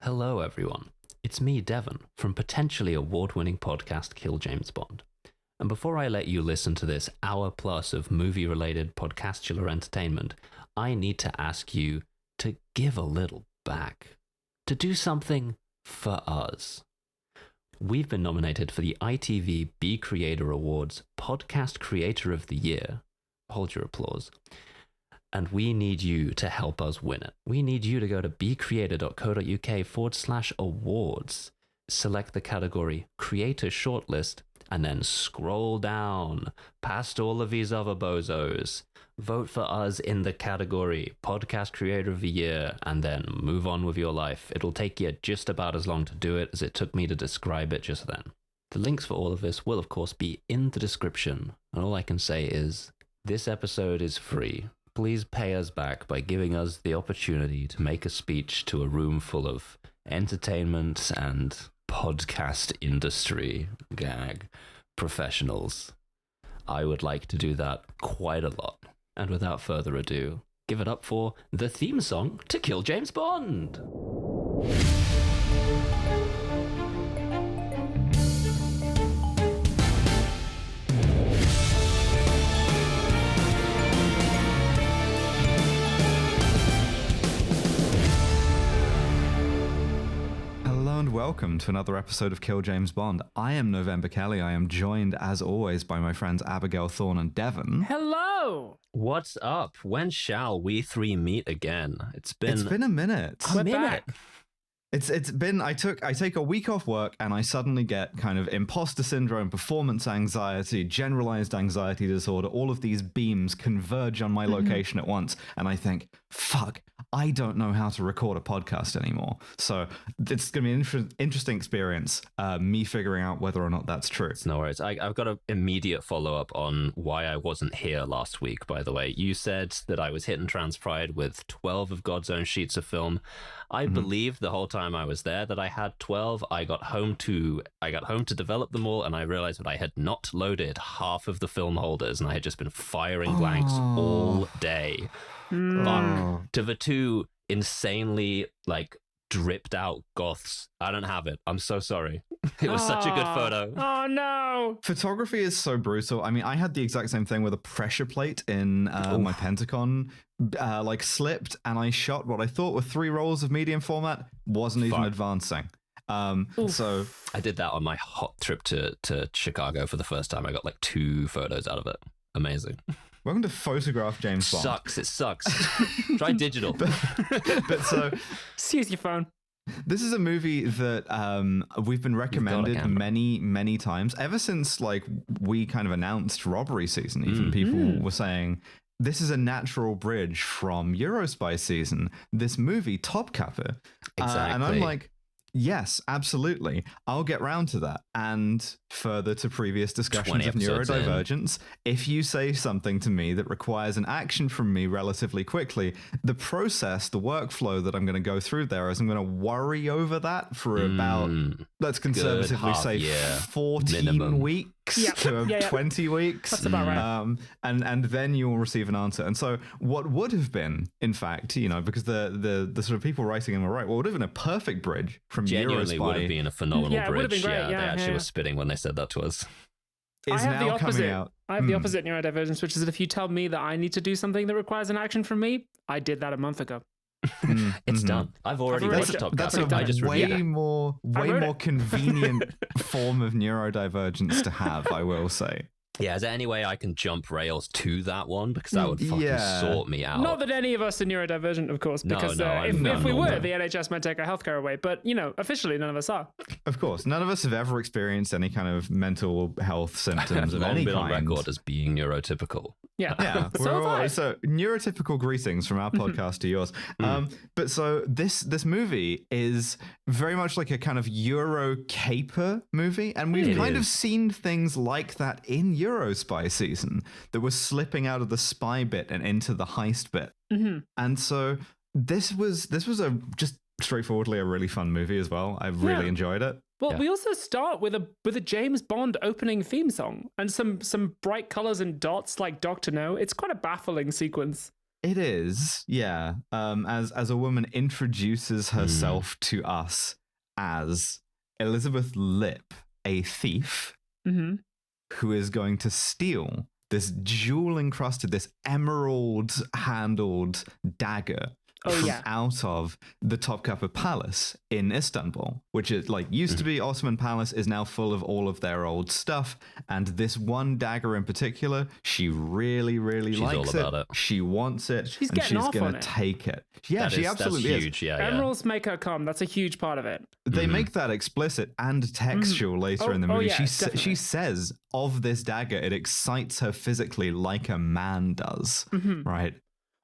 Hello, everyone. It's me, Devon, from potentially award-winning podcast Kill James Bond. And before I let you listen to this hour plus of movie-related podcastular entertainment, I need to ask you to give a little back, to do something for us. We've been nominated for the ITV bCreator Awards Podcast Creator of the Year. Hold your applause. And we need you to help us win it. We need you to go to bcreator.co.uk/awards, select the category Creator Shortlist, and then scroll down past all of these other bozos. Vote for us in the category Podcast Creator of the Year, and then move on with your life. It'll take you just about as long to do it as it took me to describe it just then. The links for all of this will, of course, be in the description. And all I can say is, this episode is free. Please pay us back by giving us the opportunity to make a speech to a room full of entertainment and podcast industry gag professionals. I would like to do that quite a lot. And without further ado, give it up for the theme song to Kill James Bond. And welcome to another episode of Kill James Bond. I am November Kelly. I am joined, as always, by my friends Abigail Thorne and Devon. Hello! What's up? When shall we three meet again? It's been a minute. We're back. It's been I take a week off work and I suddenly get kind of imposter syndrome, performance anxiety, generalized anxiety disorder. All of these beams converge on my location at once, and I think, fuck, I don't know how to record a podcast anymore. So it's going to be an interesting experience, me figuring out whether or not that's true. No worries. I've got an immediate follow-up on why I wasn't here last week, by the way. You said that I was hit and transpride with 12 of God's own sheets of film. I believed the whole time I was there that I had 12. I got home to develop them all, and I realized that I had not loaded half of the film holders, and I had just been firing blanks all day. Fuck to the two insanely dripped out goths. I don't have it. I'm so sorry. It was such a good photo. Oh no! Photography is so brutal. I mean, I had the exact same thing with a pressure plate in my Pentacon, slipped, and I shot what I thought were 3 rolls of medium format. Wasn't even advancing. So I did that on my hot trip to Chicago for the first time. I got 2 photos out of it. Amazing. Welcome to Photograph James Bond. It sucks. Try digital. but so Just use your phone. This is a movie that we've been recommended many times ever since we kind of announced Robbery season. Even people were saying this is a natural bridge from Eurospy season. This movie Topkapi, exactly. And I'm like, yes, absolutely. I'll get round to that. And further to previous discussions of neurodivergence, if you say something to me that requires an action from me relatively quickly, the process, the workflow that I'm going to go through there is I'm going to worry over that for about, let's conservatively say, 14 minimum. Weeks to 20 weeks. That's about right. And then you will receive an answer. And so what would have been, in fact, because the sort of people writing in were right, what would have been a perfect bridge from genuinely Eurospy would have been a phenomenal bridge. It would have been great. They actually were spitting when they said that to us. I have the opposite. Out. I have the opposite neurodivergence, which is that if you tell me that I need to do something that requires an action from me, I did that a month ago. It's done. I've already watched Topkapi. That's a way more convenient form of neurodivergence to have, I will say. Yeah, is there any way I can jump rails to that one? Because that would fucking sort me out. Not that any of us are neurodivergent, of course, because if we were, the NHS might take our healthcare away. But, officially, none of us are. Of course. None of us have ever experienced any kind of mental health symptoms of any kind. I've long been on record as being neurotypical. Yeah. So neurotypical greetings from our podcast to yours. But so this movie is very much like a kind of Euro caper movie. And we've kind of seen things like that in Eurospy season that was slipping out of the spy bit and into the heist bit. And so this was just straightforwardly a really fun movie as well. I really enjoyed it. Well, we also start with a James Bond opening theme song and some bright colors and dots like Doctor No. It's quite a baffling sequence. It is, yeah. As a woman introduces herself to us as Elizabeth Lipp, a thief who is going to steal this jewel-encrusted, this emerald-handled dagger out of the Topkapi Palace in Istanbul, which is like used to be Ottoman Palace, is now full of all of their old stuff. And this one dagger in particular, she really, really likes it. She wants it. She's and getting she's off going on to it. take it. Yeah, she absolutely that's huge. is. Yeah, Emeralds make her come. That's a huge part of it. They make that explicit and textual later in the movie. Yeah, she says of this dagger, it excites her physically like a man does, right?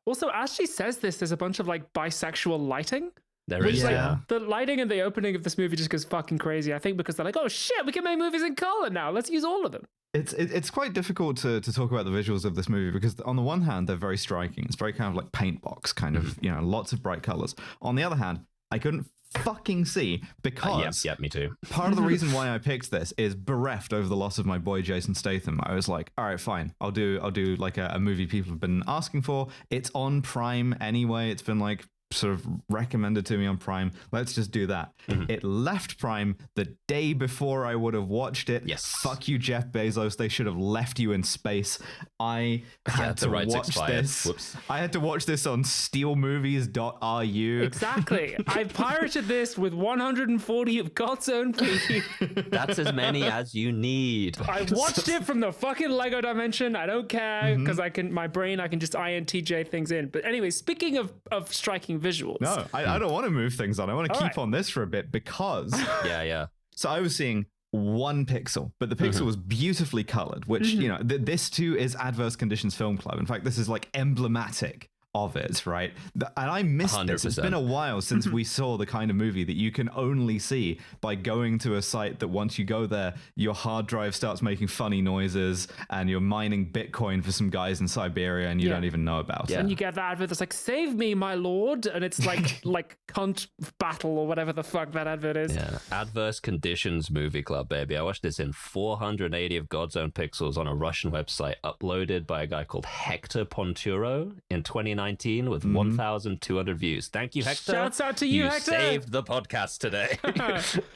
Also, as she says this, there's a bunch of like bisexual lighting. There is, yeah. The lighting in the opening of this movie just goes fucking crazy. I think because they're like, oh shit, we can make movies in color now. Let's use all of them. It's quite difficult to talk about the visuals of this movie because on the one hand, they're very striking. It's very kind of like paint box, kind of, lots of bright colors. On the other hand, I couldn't fucking see because me too. Part of the reason why I picked this is bereft over the loss of my boy Jason Statham. I was like, all right, fine, I'll do like a movie people have been asking for. It's on Prime anyway. It's been like sort of recommended to me on Prime. Let's just do that. It left Prime the day before I would have watched it. Yes. Fuck you, Jeff Bezos. They should have left you in space. I had to watch this. Whoops. I had to watch this on steelmovies.ru. Exactly. I pirated this with 140 of God's own plea. That's as many as you need. I watched it from the fucking Lego dimension. I don't care because I can just INTJ things in. But anyway, speaking of striking visuals. No, I don't want to move things on. I want to keep on this for a bit because yeah. So I was seeing one pixel, but the pixel was beautifully colored, which, this too is Adverse Conditions Film Club. In fact, this is like emblematic of it, right? And I missed 100%. this. It's been a while since we saw the kind of movie that you can only see by going to a site that once you go there, your hard drive starts making funny noises and you're mining Bitcoin for some guys in Siberia and you don't even know about it. And you get that advert that's like, save me, my lord. And it's like, like cunt battle or whatever the fuck that advert is. Yeah. Adverse Conditions Movie Club, baby. I watched this in 480 of God's own pixels on a Russian website uploaded by a guy called Hector Ponturo in 2019 with 1,200 views. Thank you, Hector. Shouts out to you, Hector. Saved the podcast today.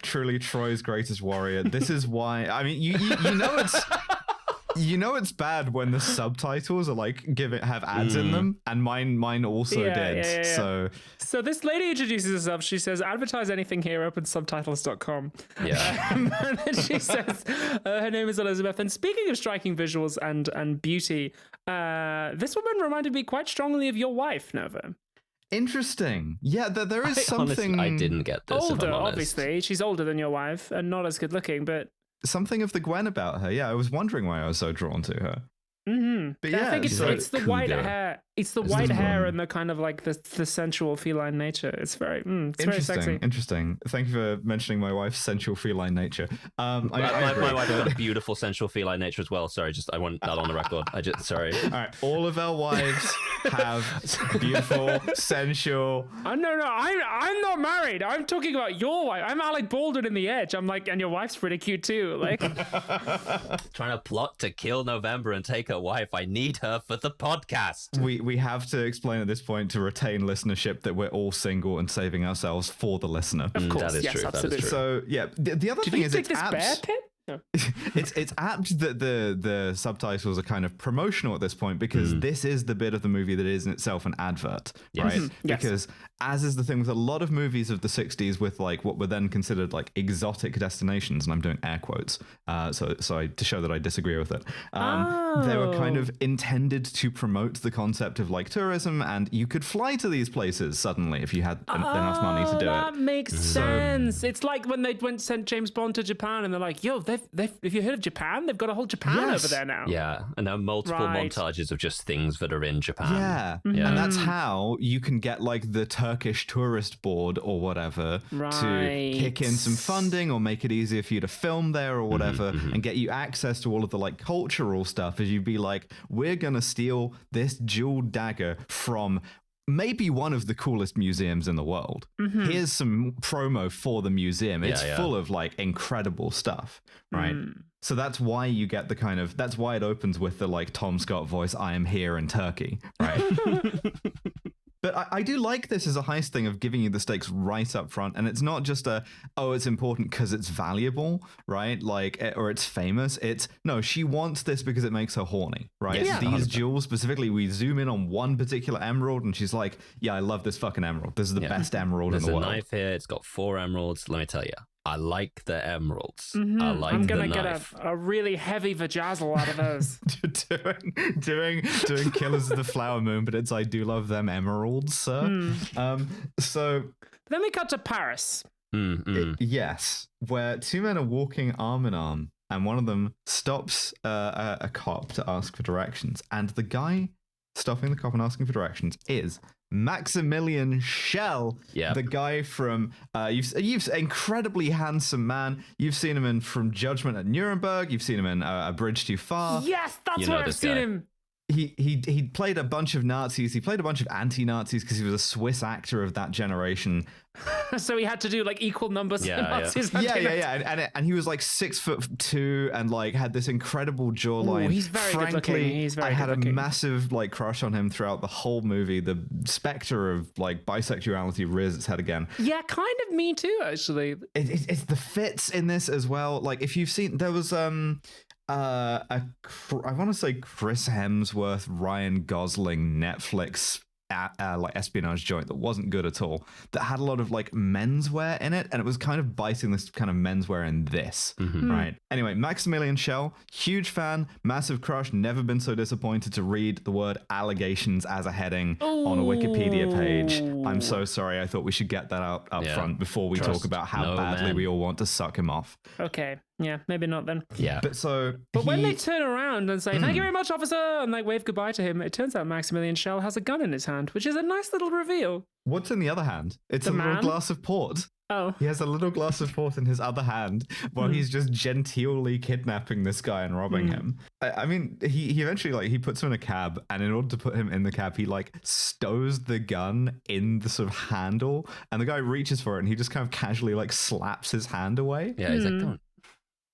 Truly Troy's greatest warrior. This is why, I mean, you know it's... You know it's bad when the subtitles are like have ads in them, and mine also did. Yeah. So this lady introduces herself. She says, "Advertise anything here. Open subtitles.com." Yeah. And then she says, her name is Elizabeth. And speaking of striking visuals and beauty, this woman reminded me quite strongly of your wife, Nova. Interesting. Yeah, there is something. Honestly, I didn't get this. Older, obviously. She's older than your wife and not as good looking, but. Something of the Gwen about her. Yeah, I was wondering why I was so drawn to her. But yeah, I think it's the white hair. It's the white hair and the kind of like the sensual feline nature. It's very very sexy. Interesting. Thank you for mentioning my wife's sensual feline nature. My wife has a beautiful sensual feline nature as well. Sorry, I want that on the record. Sorry. All right, all of our wives have beautiful, sensual. No, I'm not married. I'm talking about your wife. I'm Alec Baldwin in The Edge. I'm like, and your wife's pretty cute too. Like, trying to plot to kill November and take her wife. I need her for the podcast. We have to explain at this point to retain listenership that we're all single and saving ourselves for the listener. Of course, that is true. Absolutely. That is true. So yeah, the other thing is it's this bear pit? No. It's apt that the subtitles are kind of promotional at this point because this is the bit of the movie that is in itself an advert, right? Yes. Because as is the thing with a lot of movies of the 60s with like what were then considered like exotic destinations, and I'm doing air quotes, so to show that I disagree with it. They were kind of intended to promote the concept of like tourism, and you could fly to these places suddenly if you had enough money to do it. That makes sense. It's like when they sent James Bond to Japan, and they're like, "Yo, if you heard of Japan, they've got a whole Japan over there now." Yeah, and there are multiple montages of just things that are in Japan. Yeah. And that's how you can get like the Turkish tourist board or whatever to kick in some funding or make it easier for you to film there or whatever and get you access to all of the like cultural stuff as you'd be like, we're gonna steal this jeweled dagger from maybe one of the coolest museums in the world. Here's some promo for the museum. It's full of like incredible stuff, right? So that's why you get the kind of, that's why it opens with the like Tom Scott voice, I am here in Turkey, right? But I do like this as a heist thing of giving you the stakes right up front. And it's not just it's important because it's valuable, right? Like, or it's famous. It's, no, she wants this because it makes her horny, right? Yeah, These 100%. jewels specifically, we zoom in on one particular emerald and she's like, yeah, I love this fucking emerald. This is the best emerald There's in the world. a knife here. It's got 4 emeralds. Let me tell you, I like the emeralds. Mm-hmm. I like I'm the gonna knife. get a really heavy vajazzle out of those. doing Killers of the Flower Moon, but it's I do love them emeralds, sir. So Then we cut to Paris. yes, where 2 men are walking arm in arm, and one of them stops a cop to ask for directions, and the guy stopping the cop and asking for directions is Maximilian Schell, the guy from you've incredibly handsome man. You've seen him in From Judgment at Nuremberg. You've seen him in A Bridge Too Far. Yes, that's You know where I've this seen guy. him. He played a bunch of Nazis. He played a bunch of anti-Nazis because he was a Swiss actor of that generation. So he had to do like equal numbers of Yeah, Nazis. And he was like 6'2" and like had this incredible jawline. Ooh, he's very good looking. Frankly, He's very I had good a looking. massive like crush on him throughout the whole movie. The specter of like bisexuality rears its head again. Yeah, kind of me too, actually. It's the fits in this as well. Like if you've seen, there was I want to say Chris Hemsworth, Ryan Gosling Netflix like espionage joint that wasn't good at all, that had a lot of like menswear in it, and it was kind of biting this kind of menswear in this, right? Anyway, Maximilian Schell, huge fan, massive crush, never been so disappointed to read the word allegations as a heading on a Wikipedia page. I'm so sorry. I thought we should get that out up front before we talk about how no badly man. we all want to suck him off. Okay, yeah, maybe not then. Yeah. But when they turn around and say, thank you very much, officer, and like wave goodbye to him, it turns out Maximilian Schell has a gun in his hand, which is a nice little reveal. What's in the other hand? It's The a little man? glass of port. Oh. He has a little glass of port in his other hand while he's just genteelly kidnapping this guy and robbing him. I mean, he eventually, like, he puts him in a cab, and in order to put him in the cab, he, like, stows the gun in the sort of handle, and the guy reaches for it, and he just kind of casually, like, slaps his hand away. Yeah, he's like, don't.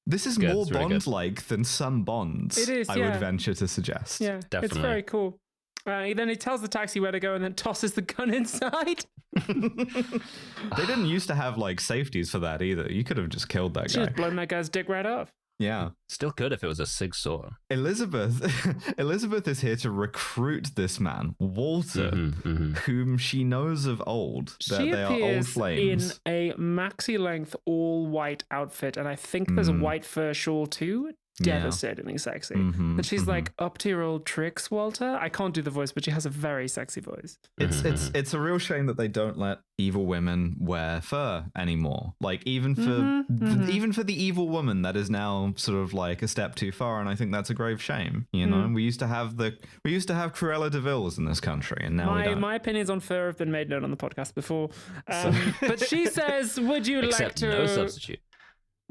This is Good, more it's really good. Bond-like than some Bonds, It is, I yeah. would venture to suggest. Yeah, it's Definitely. very cool. Then he tells the taxi where to go and then tosses the gun inside. They didn't used to have, like, safeties for that either. You could have just killed that She guy. just blown that guy's dick right off. Yeah. Still could if it was a sig saw. Elizabeth is here to recruit this man, Walter, whom she knows of old. That She they are old appears in flames. a maxi-length all-white outfit, and I think there's a white fur shawl too. Devastatingly sexy. And she's like, up to your old tricks, Walter. I can't do the voice, but she has a very sexy voice. It's a real shame that they don't let evil women wear fur anymore. Like even for the evil woman, that is now sort of like a step too far, and I think that's a grave shame. You know, we used to have Cruella de Vil's in this country, and now we don't. My opinions on fur have been made known on the podcast before. But she says, would you Except like to no substitute.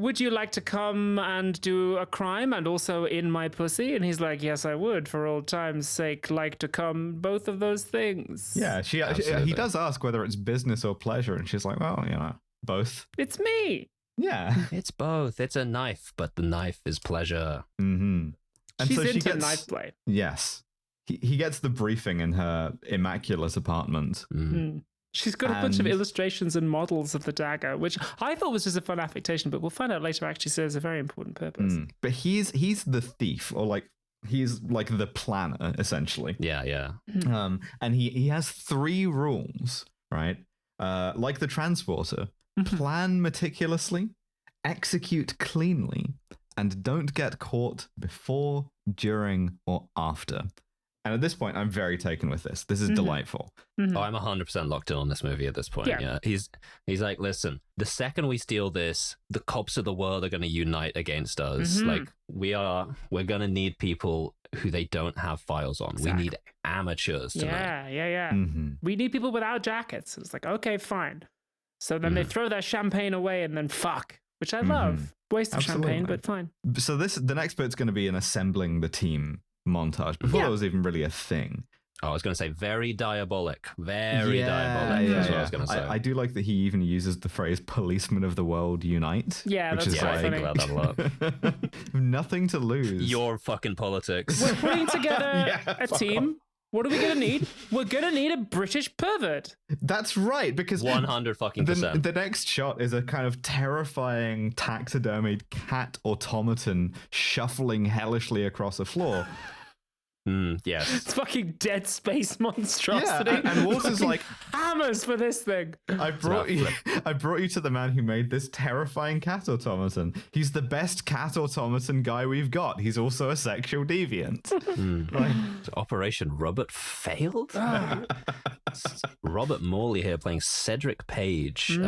would you like to come and do a crime and also in my pussy? And he's like, yes, I would, for old time's sake, like to come both of those things. Yeah, he does ask whether it's business or pleasure, and she's like, well, you know, both. It's me. Yeah. It's both. It's a knife, but the knife is pleasure. And She's so into she gets knife play. Yes. He gets the briefing in her immaculate apartment. She's got a bunch of illustrations and models of the dagger, which I thought was just a fun affectation, but we'll find out later actually serves a very important purpose. But he's the thief, or like he's like the planner, essentially. Yeah. And he has 3 rules, right? Like the transporter: plan meticulously, execute cleanly, and don't get caught before, during, or after. And at this point, I'm very taken with this. This is delightful. Oh, I'm 100% locked in on this movie at this point. Yeah. He's like, listen, the second we steal this, the cops of the world are going to unite against us. Like we're going to need people who they don't have files on. Exactly. We need amateurs tonight. Yeah. We need people without jackets. It's like, okay, fine. So then they throw their champagne away and then fuck, which I love. Waste of champagne, but fine. So the next bit's going to be an assembling the team montage before it was even really a thing. Oh, I was going to say very diabolic. Very diabolic is what I was going to say. I do like that he even uses the phrase policemen of the world unite. Yeah, which that's is quite I think about that a lot. nothing to lose. Your fucking politics. We're putting together Yeah, a fuck team. What are we going to need? We're going to need a British pervert. That's right, because 100 fucking percent. the next shot is a kind of terrifying taxidermied cat automaton shuffling hellishly across a floor. Yes. It's fucking Dead Space monstrosity. Yeah, and Walter's like, hammers for this thing. I brought you to the man who made this terrifying cat automaton. He's the best cat automaton guy we've got. He's also a sexual deviant. Like, Operation Robert failed? Robert Morley here playing Cedric Page,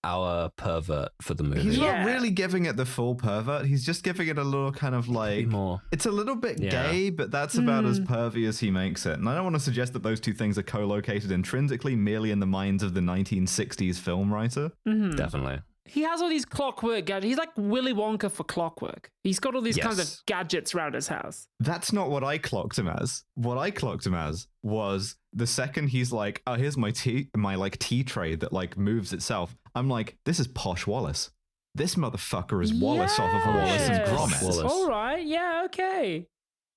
our pervert for the movie. he's not really giving it the full pervert. He's just giving it a little kind of like, more. it's a little bit gay, but that's about as pervy as he makes it. And I don't want to suggest that those two things are co-located intrinsically, merely in the minds of the 1960s film writer. Definitely. He has all these clockwork gadgets. He's like Willy Wonka for clockwork. He's got all these kinds of gadgets around his house. That's not what I clocked him as. What I clocked him as was the second he's like, oh, here's my tea tray that like moves itself. I'm like, this is Posh Wallace. This motherfucker is Wallace off of Wallace and Gromit. Wallace. All right, yeah, okay.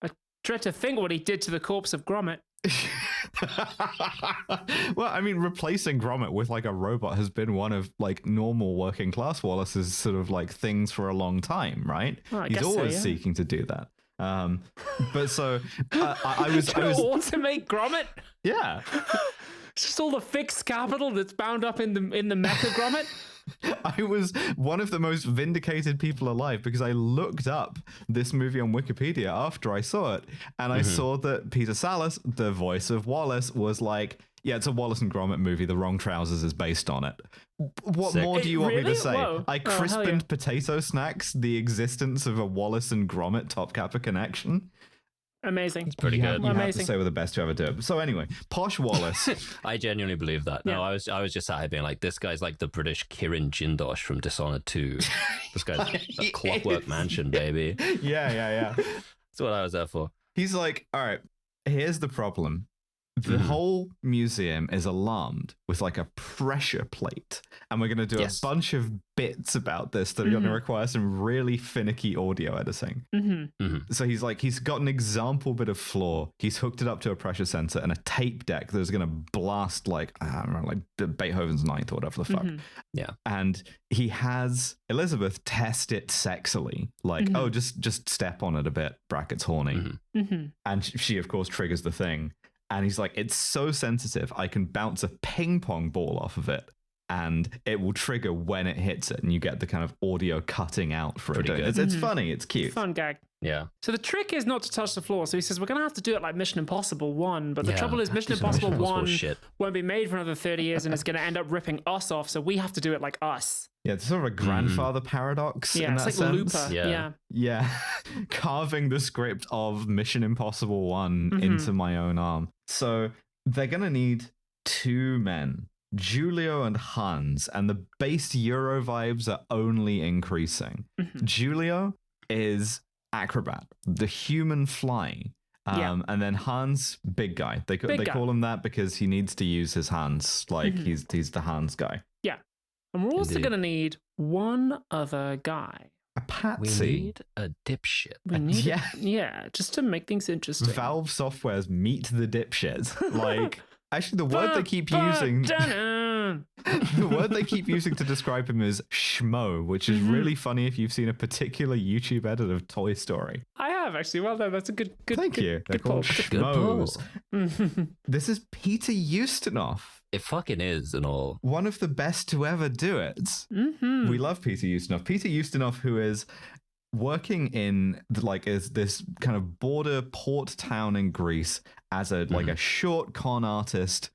I dread to think what he did to the corpse of Gromit. Well, I mean, replacing Gromit with like a robot has been one of like normal working class Wallace's sort of like things for a long time, right? Well, I He's guess so, always yeah. seeking to do that. But so I was Automate Gromit? yeah. It's just all the fixed capital that's bound up in the mecha Gromit. I was one of the most vindicated people alive because I looked up this movie on Wikipedia after I saw it, and I saw that Peter Sallis, the voice of Wallace, was like, yeah, it's a Wallace and Gromit movie. The Wrong Trousers is based on it. What Sick. more do you want me to Really? say? Whoa. I Oh, hell crispened yeah. potato snacks the existence of a Wallace and Gromit Topkapi connection. Amazing. Pretty You good. have to Amazing. say we're the best to ever do it. So anyway, Posh Wallace. I genuinely believe that. No, Yeah. I was just sat here being like, this guy's like the British Kirin Jindosh from Dishonored 2. This guy's a Clockwork Mansion, baby. yeah. That's what I was there for. He's like, all right, here's the problem. The whole museum is alarmed with like a pressure plate. And we're going to do a bunch of bits about this that are going to require some really finicky audio editing. So he's got an example bit of floor. He's hooked it up to a pressure sensor and a tape deck that's going to blast like, I don't know, like Beethoven's Ninth or whatever the fuck. Yeah. And he has Elizabeth test it sexily. Like, oh, just step on it a bit, brackets horny. And she, of course, triggers the thing. And he's like, it's so sensitive, I can bounce a ping pong ball off of it and it will trigger when it hits it. And you get the kind of audio cutting out for Pretty it. good. It's funny. It's cute. Fun gag. Yeah. So the trick is not to touch the floor. So he says, we're going to have to do it like Mission Impossible 1. But the trouble is Mission Impossible 1 shit. won't be made for another 30 years and it's going to end up ripping us off. So we have to do it like us. Yeah, it's sort of a grandfather paradox Yeah, in it's that like sense. Looper. Yeah. Yeah. Yeah. Carving the script of Mission Impossible 1 into my own arm. So they're going to need two men, Julio and Hans, and the base Euro vibes are only increasing. Julio is acrobat, the human fly. And then Hans, big guy. They call him that because he needs to use his hands. Like he's the hands guy. Yeah. And we're also Indeed. going to need one other guy. A We patsy. need a dipshit. We need Yeah. yeah, just to make things interesting. Valve Software's meet the dipshit. Like, actually, the word they keep using, the word they keep using to describe him is schmo, which is really funny if you've seen a particular YouTube edit of Toy Story. I have actually. Well done. That's a good. Thank you. They're Good called pull. Good pull. schmoes. This is Peter Ustinov, It fucking is and all. one of the best to ever do it. We love Peter Ustinov. Peter Ustinov, who is working in is this kind of border port town in Greece as a like a short con artist,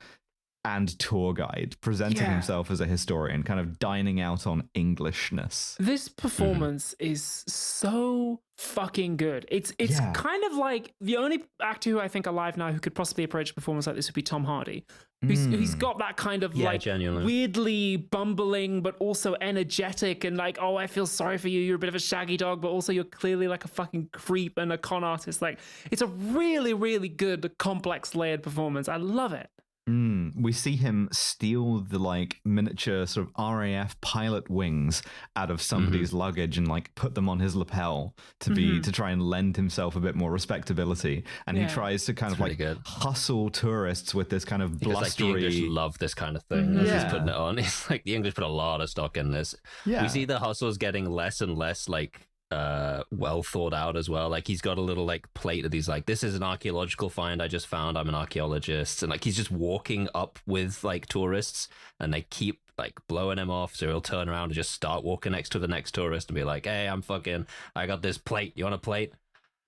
and tour guide, presenting himself as a historian, kind of dining out on Englishness. This performance is so fucking good. It's kind of like the only actor who I think alive now who could possibly approach a performance like this would be Tom Hardy. He's got that kind of like genuinely. weirdly bumbling but also energetic and like, oh, I feel sorry for you, you're a bit of a shaggy dog, but also you're clearly like a fucking creep and a con artist. Like, it's a really, really good, complex, layered performance. I love it. We see him steal the like miniature sort of RAF pilot wings out of somebody's luggage and like put them on his lapel to try and lend himself a bit more respectability. And he tries to kind of like hustle tourists with this kind of blustery. Like, the English love this kind of thing. As he's putting it on, it's like the English put a lot of stock in this. We see the hustles getting less and less like well thought out as well. Like, he's got a little like plate of these like, this is an archaeological find I just found, I'm an archaeologist, and like he's just walking up with like tourists and they keep like blowing him off, so he'll turn around and just start walking next to the next tourist and be like, hey, I got this plate, you want a plate?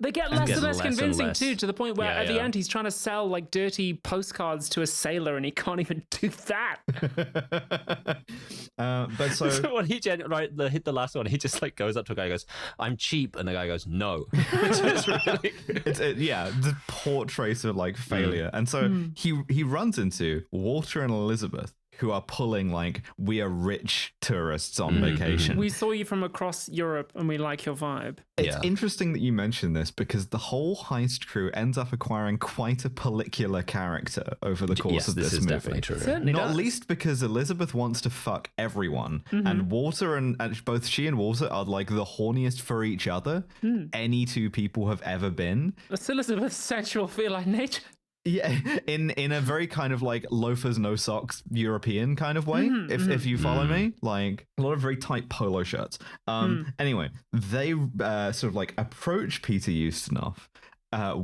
They get less and less convincing too, to the point where at the end he's trying to sell like dirty postcards to a sailor and he can't even do that. But so when he hit the last one, he just like goes up to a guy and goes, I'm cheap, and the guy goes, no. Which is really the portrait of like failure. And so he runs into Walter and Elizabeth, who are pulling like, we are rich tourists on vacation. We saw you from across Europe and we like your vibe. It's interesting that you mention this because the whole heist crew ends up acquiring quite a polycular character over the course of this movie. Definitely true. Not least because Elizabeth wants to fuck everyone, and Walter and both she and Walter are like the horniest for each other any two people have ever been. That's Elizabeth's sensual feline nature. Yeah, in a very kind of like loafers, no socks, European kind of way, if you follow me, like a lot of very tight polo shirts. Anyway, they sort of like approach Peter Ustinov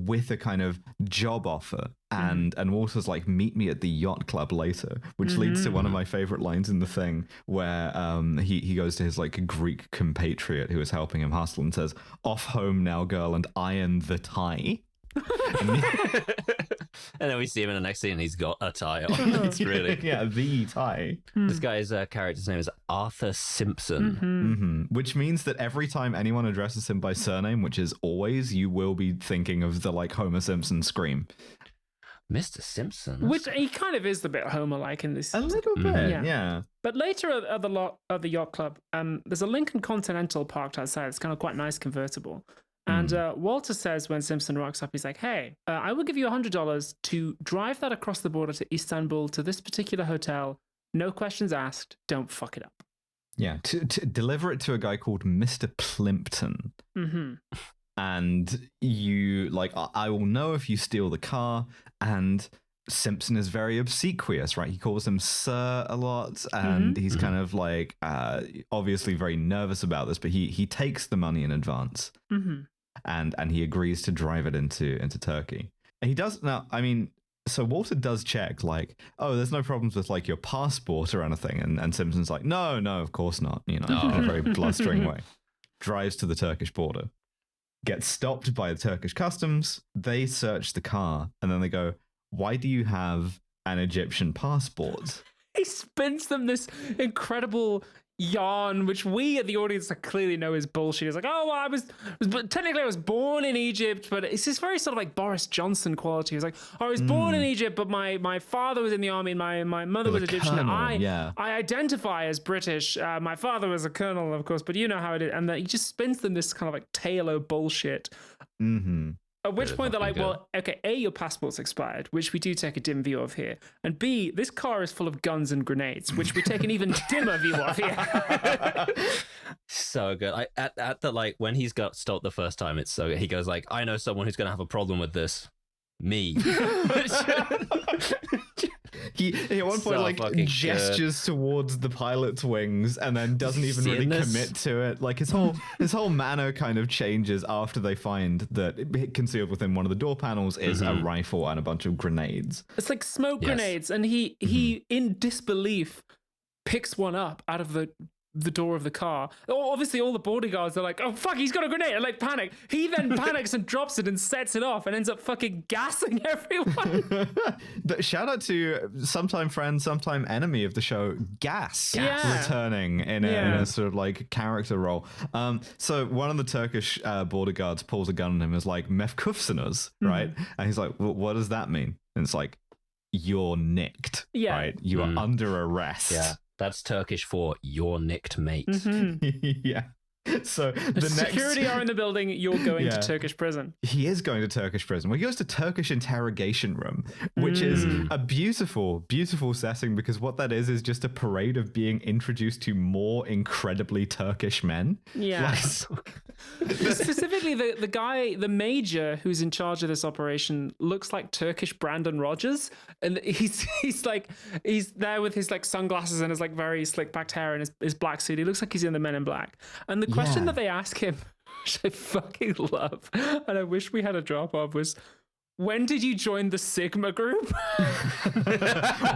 with a kind of job offer, and Walter's like, meet me at the yacht club later, which leads to one of my favorite lines in the thing where he goes to his like Greek compatriot who is helping him hustle and says, off home now, girl, and iron the tie. And then we see him in the next scene and he's got a tie on. It's really the tie. This guy's character's name is Arthur Simpson, which means that every time anyone addresses him by surname, which is always, you will be thinking of the like Homer Simpson scream, Mr. Simpson. Which he kind of is a bit Homer-like in this. A little bit, yeah. But later at the yacht club, there's a Lincoln Continental parked outside. It's kind of quite nice convertible. And Walter says when Simpson rocks up, he's like, hey, I will give you $100 to drive that across the border to Istanbul to this particular hotel. No questions asked. Don't fuck it up. Yeah, to deliver it to a guy called Mr. Plimpton. And you, like, I will know if you steal the car. And Simpson is very obsequious, right? He calls him sir a lot. And he's kind of like, obviously very nervous about this, but he takes the money in advance. And he agrees to drive it into Turkey. And he does now. I mean, so Walter does check like, oh, there's no problems with like your passport or anything. And Simpson's like, no, of course not. You know, in a very blustering way. Drives to the Turkish border, gets stopped by the Turkish customs. They search the car and then they go, why do you have an Egyptian passport? He spins them this incredible yarn, which we at the audience clearly know is bullshit. It's like, oh, well, technically I was born in Egypt, but it's this very sort of like Boris Johnson quality. It's like, I was born in Egypt, but my father was in the army and my mother was Egyptian. I identify as British. My father was a colonel, of course, but you know how it is. And he just spins them this kind of like Taylor bullshit. At which point they're like, well, okay, A, your passport's expired, which we do take a dim view of here. And B, this car is full of guns and grenades, which we take an even dimmer view of here. So good. At the like, when he's got stopped the first time, it's so good. He goes like, I know someone who's going to have a problem with this. Me. He at one point like gestures towards the pilot's wings and then doesn't even really commit to it. Like his whole manner kind of changes after they find that concealed within one of the door panels is a rifle and a bunch of grenades. It's like smoke grenades, and he in disbelief picks one up out of the the door of the car. Obviously, all the bodyguards are like, "Oh fuck, he's got a grenade!" and like panic. He then panics and drops it and sets it off and ends up fucking gassing everyone. Shout out to sometime friend, sometime enemy of the show, Gas, returning in a sort of like character role. So one of the Turkish border guards pulls a gun on him and is like, "Mefkufsunuz," right? And he's like, well, "What does that mean?" And it's like, "You're nicked, right? You are under arrest." Yeah, that's Turkish for "you're nicked, mate." Yeah. So the security are in the building. You're going to Turkish prison. He is going to Turkish prison. Well, he goes to Turkish interrogation room, which is a beautiful, beautiful setting, because what that is just a parade of being introduced to more incredibly Turkish men. Yeah. Specifically, the guy, the major who's in charge of this operation, looks like Turkish Brandon Rogers, and he's there with his like sunglasses and his like very slick backed hair and his black suit. He looks like he's in the Men in Black. And the question that they ask him, which I fucking love, and I wish we had a drop of, was, when did you join the Sigma group?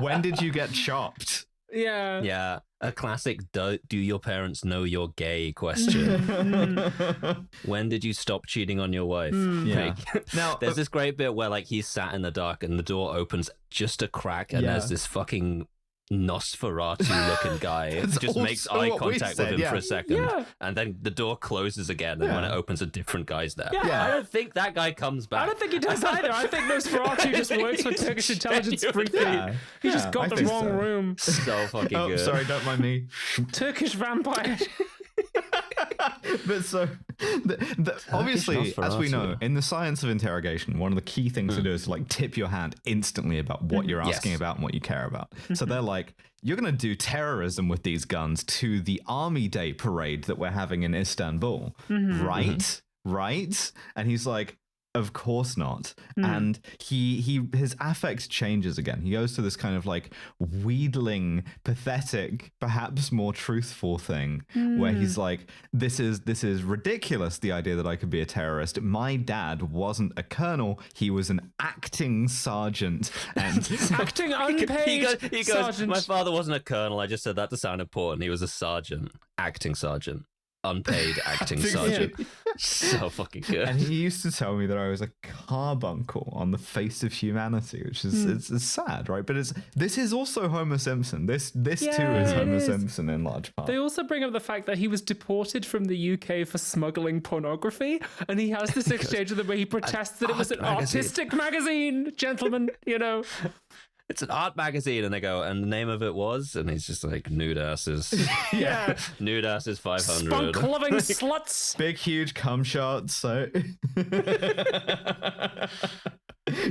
When did you get chopped? Yeah. Yeah. A classic do your parents know you're gay question. When did you stop cheating on your wife? Yeah. Now, there's this great bit where like he's sat in the dark and the door opens just a crack and there's this fucking Nosferatu-looking guy just makes eye contact with him for a second, and then the door closes again, and when it opens, a different guy's there. I don't think that guy comes back. I don't think he does either. I think Nosferatu just works for Turkish intelligence briefly. He just got the wrong room. So fucking good. Sorry, don't mind me. Turkish vampire. But so, obviously, as we know, in the science of interrogation, one of the key things to do is to like tip your hand instantly about what you're asking about and what you care about. So they're like, "You're going to do terrorism with these guns to the Army Day parade that we're having in Istanbul, right? Right?" And he's like, "Of course not." And his affect changes again. He goes to this kind of like wheedling, pathetic, perhaps more truthful thing where he's like, this is ridiculous, the idea that I could be a terrorist. My dad wasn't a colonel, he was an acting sergeant. And acting unpaid he goes, sergeant. "My father wasn't a colonel, I just said that to sound important. He was a sergeant, acting sergeant. Unpaid acting sergeant." So fucking good. And he used to tell me that I was a carbuncle on the face of humanity, which is it's sad, right? But this is also Homer Simpson. This too is Homer Simpson in large part. They also bring up the fact that he was deported from the UK for smuggling pornography, and he has this exchange with him where he protests that it was an artistic magazine, gentlemen, you know. It's an art magazine, and they go, and the name of it was, and he's just like, nude asses. Nude asses 500. Spunk loving sluts. Big, huge cum shots. So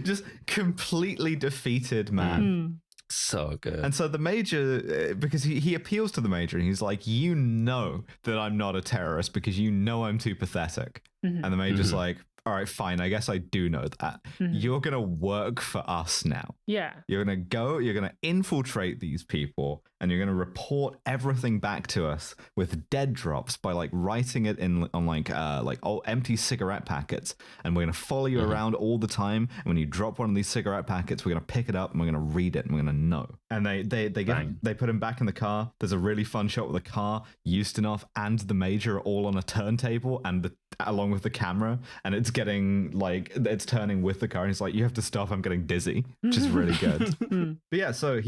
just completely defeated man. So good. And so the major, because he appeals to the major, and he's like, "You know that I'm not a terrorist because you know I'm too pathetic." And the major's like, "All right, fine. I guess I do know that. You're going to work for us now. Yeah. You're going to infiltrate these people, and you're going to report everything back to us with dead drops by like writing it on like old empty cigarette packets. And we're going to follow you around all the time. And when you drop one of these cigarette packets, we're going to pick it up and we're going to read it and we're going to know." And they put him back in the car. There's a really fun shot with the car, Ustinov and the major are all on a turntable, and along with the camera, and it's getting like it's turning with the car, and he's like, "You have to stop, I'm getting dizzy," which is really good. But yeah, so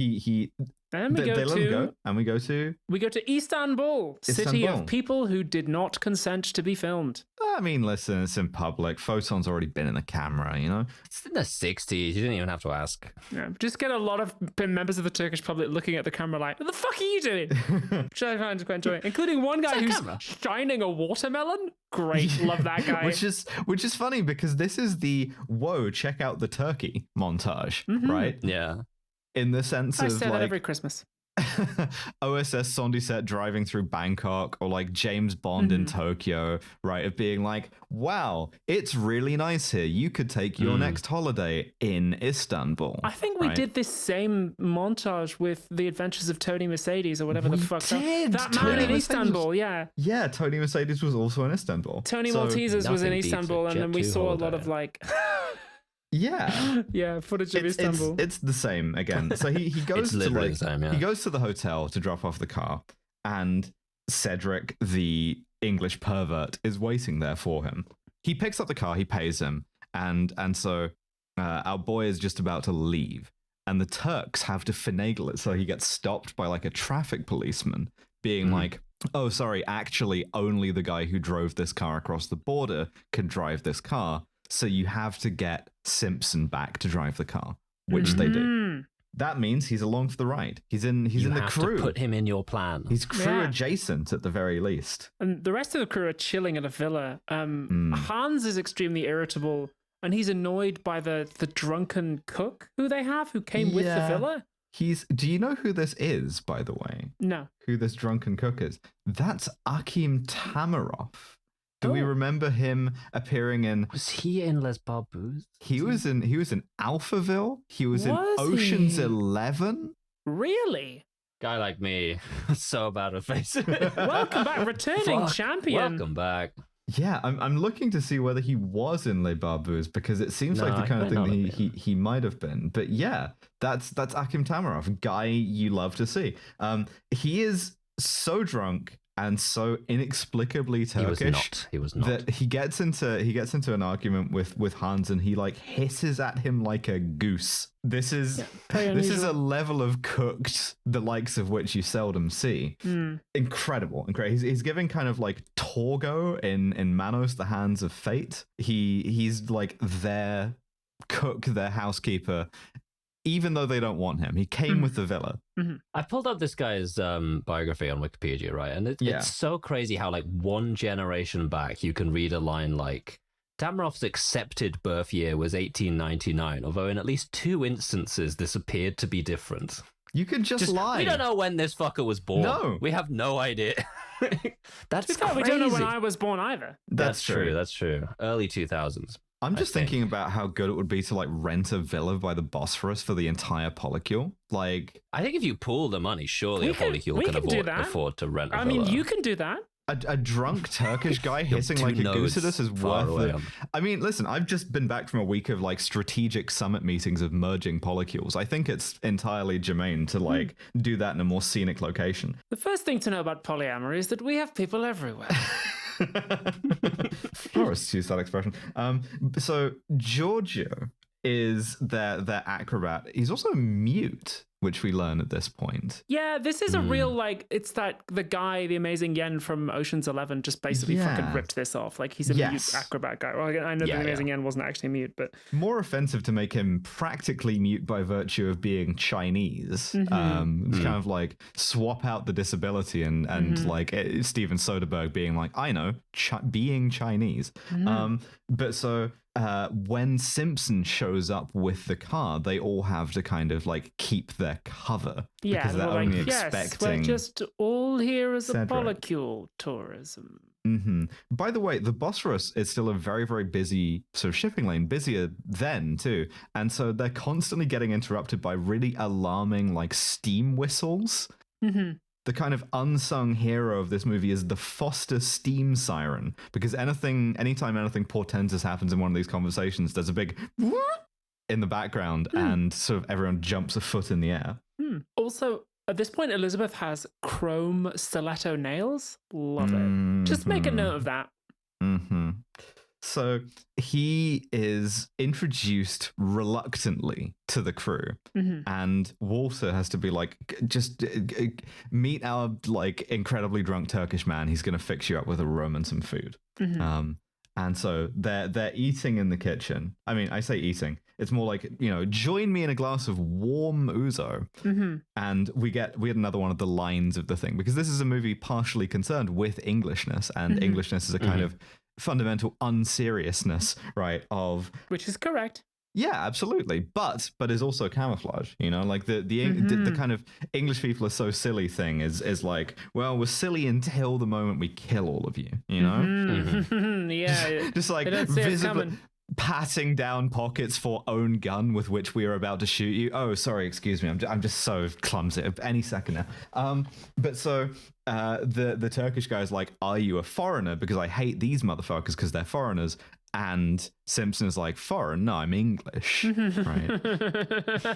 then they let him go, and we go to Istanbul, city of people who did not consent to be filmed. I mean, listen, it's in public. Photon's already been in the camera, you know? It's in the 60s. You didn't even have to ask. Yeah, just get a lot of members of the Turkish public looking at the camera like, "What the fuck are you doing?" Which I find quite enjoying. Including one guy who's shining a watermelon. Great, love that guy. Which is funny because this is the "whoa, check out the turkey" montage, right? Yeah. In the sense I of say like that every Christmas. OSS Sondiset driving through Bangkok, or like James Bond in Tokyo, right? Of being like, "Wow, it's really nice here. You could take your next holiday in Istanbul." I think we did this same montage with The Adventures of Tony Mercedes or whatever the fuck. That man in Istanbul, yeah. Yeah, Tony Mercedes was also in Istanbul. Tony Maltesers was in Istanbul, and then we saw a lot of like... Yeah, footage of Istanbul. It's the same again. So he goes to the same, he goes to the hotel to drop off the car, and Cedric, the English pervert, is waiting there for him. He picks up the car, he pays him, and so our boy is just about to leave. And the Turks have to finagle it, so he gets stopped by like a traffic policeman being like, oh, sorry, actually only the guy who drove this car across the border can drive this car. So you have to get Simpson back to drive the car, which they do. That means he's along for the ride. He's in the crew. You have to put him in your plan. He's crew adjacent at the very least. And the rest of the crew are chilling at a villa. Hans is extremely irritable, and he's annoyed by the drunken cook who they have, who came with the villa. Do you know who this is, by the way? No. Who this drunken cook is? That's Akim Tamarov. Do we remember him appearing in? Was he in Les Barbeaux? He was in Alphaville. He was in Ocean's 11. Really? Guy like me, so bad at face. Welcome back, returning champion. Welcome back. Yeah, I'm looking to see whether he was in Les Barbeaux, because it seems like the kind of thing that he might have been. But yeah, that's Akim Tamarov, guy you love to see. He is so drunk and so inexplicably Turkish. He was not. That he gets into an argument with Hans, and he like hisses at him like a goose. This is a level of cooked, the likes of which you seldom see. Incredible. He's giving kind of like Torgo in Manos, the Hands of Fate. He's like their cook, their housekeeper, even though they don't want him. He came with the villa. I pulled up this guy's biography on Wikipedia, right? And it's so crazy how like one generation back you can read a line like, Tamarov's accepted birth year was 1899, although in at least 2 instances this appeared to be different. You could just lie. We don't know when this fucker was born. No. We have no idea. That's crazy. We don't know when I was born either. That's true. That's true. Early 2000s. I'm just thinking about how good it would be to like rent a villa by the Bosphorus for the entire polycule. Like, I think if you pool the money, surely a polycule can afford to rent a villa. I mean, you can do that. A drunk Turkish guy hissing like a goose at us is worth it. I mean, listen, I've just been back from a week of like strategic summit meetings of merging polycules. I think it's entirely germane to like do that in a more scenic location. The first thing to know about polyamory is that we have people everywhere. Forrest used that expression. So Giorgio is their acrobat. He's also mute, which we learn at this point. Yeah, this is a real, like, it's that the guy, the amazing Yen from Ocean's 11 just basically fucking ripped this off. Like, he's a mute acrobat guy. Well, I know the amazing Yen wasn't actually mute, but... More offensive to make him practically mute by virtue of being Chinese. It's kind of like, swap out the disability and like, Steven Soderbergh being like, I know, being Chinese. But so... when Simpson shows up with the car, they all have to kind of like keep their cover because they're only expecting. We're just all here as a polycule tourism. By the way, the Bosphorus is still a very, very busy sort of shipping lane, busier then too, and so they're constantly getting interrupted by really alarming like steam whistles. The kind of unsung hero of this movie is the Foster steam siren, because anytime anything portentous happens in one of these conversations, there's a big whoop in the background and sort of everyone jumps a foot in the air. Also, at this point, Elizabeth has chrome stiletto nails. Love it. Just make a note of that. So he is introduced reluctantly to the crew, and Walter has to be like, just meet our like incredibly drunk Turkish man. He's going to fix you up with a room and some food. And so they're eating in the kitchen. I mean, I say eating. It's more like, join me in a glass of warm ouzo. And we had another one of the lines of the thing, because this is a movie partially concerned with Englishness, and Englishness is a kind of fundamental unseriousness, right? Which is correct. Yeah, absolutely. But is also camouflage, like the kind of English people are so silly thing is like, well, we're silly until the moment we kill all of you, Yeah. just like visibly patting down pockets for own gun with which we are about to shoot you. Oh, sorry, excuse me. I'm just so clumsy. Any second now. But so the Turkish guy's like, are you a foreigner? Because I hate these motherfuckers because they're foreigners. And Simpson is like, foreign? No, I'm English. Right?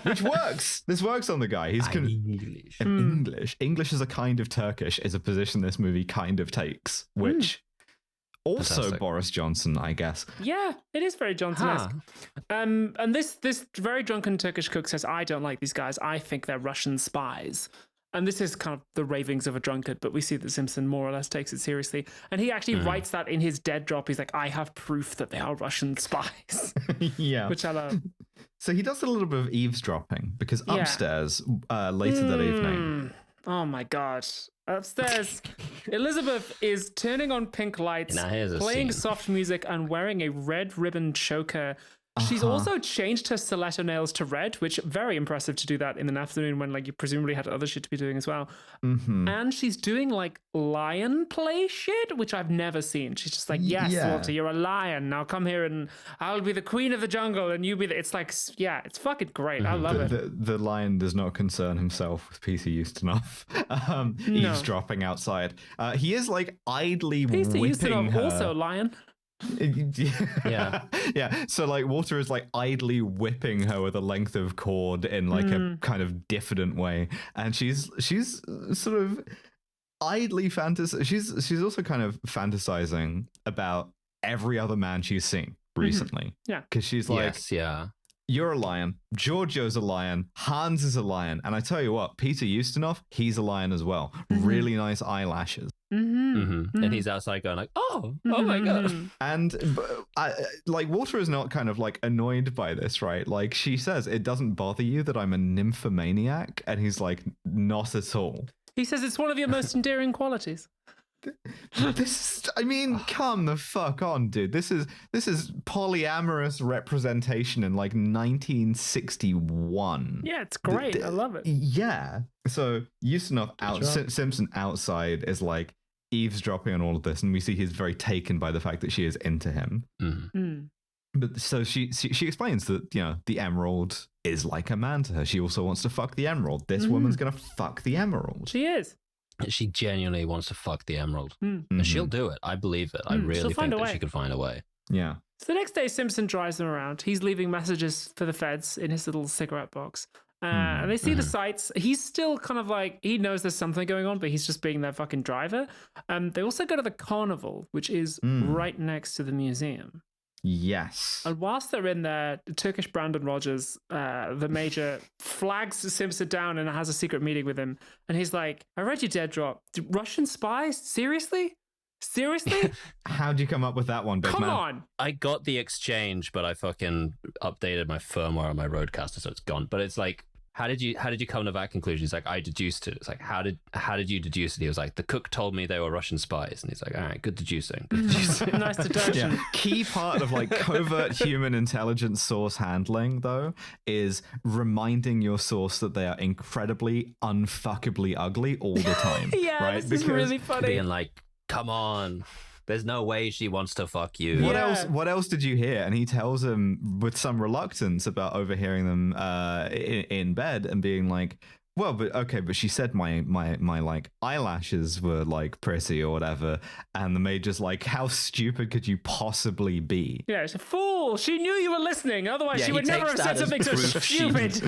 Which works. This works on the guy. He's English. English. English is a kind of Turkish, is a position this movie kind of takes, which also Fantastic. Boris Johnson, I guess. Yeah, it is very Johnson-esque. And this very drunken Turkish cook says, I don't like these guys. I think they're Russian spies. And this is kind of the ravings of a drunkard, but we see that Simpson more or less takes it seriously. And he actually writes that in his dead drop. He's like, I have proof that they are Russian spies. Yeah. Which I love. So he does a little bit of eavesdropping because upstairs, later that evening. Oh my God. Upstairs, Elizabeth is turning on pink lights, Now here's a playing scene. soft music, and wearing a red ribbon choker. She's also changed her stiletto nails to red, which very impressive to do that in an afternoon when like you presumably had other shit to be doing as well. And she's doing like lion play shit, which I've never seen. She's just like, yes, Walter, you're a lion. Now come here and I'll be the queen of the jungle and you be the... It's like, yeah, it's fucking great. I love it. The lion does not concern himself with Peter Ustinov eavesdropping outside. He is like idly Peter whipping Ustinov, her. also lion. Yeah. So like Walter is like idly whipping her with a length of cord in like a kind of diffident way, and she's sort of idly she's also kind of fantasizing about every other man she's seen recently. Yeah, because she's like, you're a lion, Giorgio's a lion, Hans is a lion, and I tell you what, Peter Ustinov, he's a lion as well. Really nice eyelashes. And he's outside going like, oh my God. And like Walter is not kind of like annoyed by this, right? Like she says, it doesn't bother you that I'm a nymphomaniac, and he's like, not at all. He says it's one of your most endearing qualities. I mean, come the fuck on, dude. This is polyamorous representation in like 1961. Yeah, it's great. I love it. Yeah. So Ustinov Simpson outside is like eavesdropping on all of this, and we see he's very taken by the fact that she is into him. But so she explains that, you know, the emerald is like a man to her. She also wants to fuck the emerald. This woman's gonna fuck the emerald. She is. She genuinely wants to fuck the emerald. And she'll do it. I believe it. I really think that she could find a way. Yeah. So the next day, Simpson drives them around. He's leaving messages for the feds in his little cigarette box. And they see the sights. He's still kind of like, he knows there's something going on, but he's just being their fucking driver. They also go to the carnival, which is right next to the museum. Yes. And whilst they're in there, the Turkish Brandon Rogers, the major, flags Simpson down and has a secret meeting with him. And he's like, I read your dead drop. Russian spies? Seriously? How'd you come up with that one, big man? Come on. I got the exchange, but I fucking updated my firmware on my Roadcaster, so it's gone. But it's like, how did you come to that conclusion? He's like, I deduced it. It's like, how did you deduce it? He was like, the cook told me they were Russian spies. And he's like, all right, good deducing. Nice deduction. Yeah. Key part of like covert human intelligence source handling, though, is reminding your source that they are incredibly unfuckably ugly all the time. Yeah, right? this is really funny. Being like, come on. There's no way she wants to fuck you. What else did you hear? And he tells him with some reluctance about overhearing them in bed and being like, well, but she said my like eyelashes were like pretty or whatever. And the major's like, how stupid could you possibly be? Yeah, it's a fool. She knew you were listening. Otherwise, she would never have said something so stupid.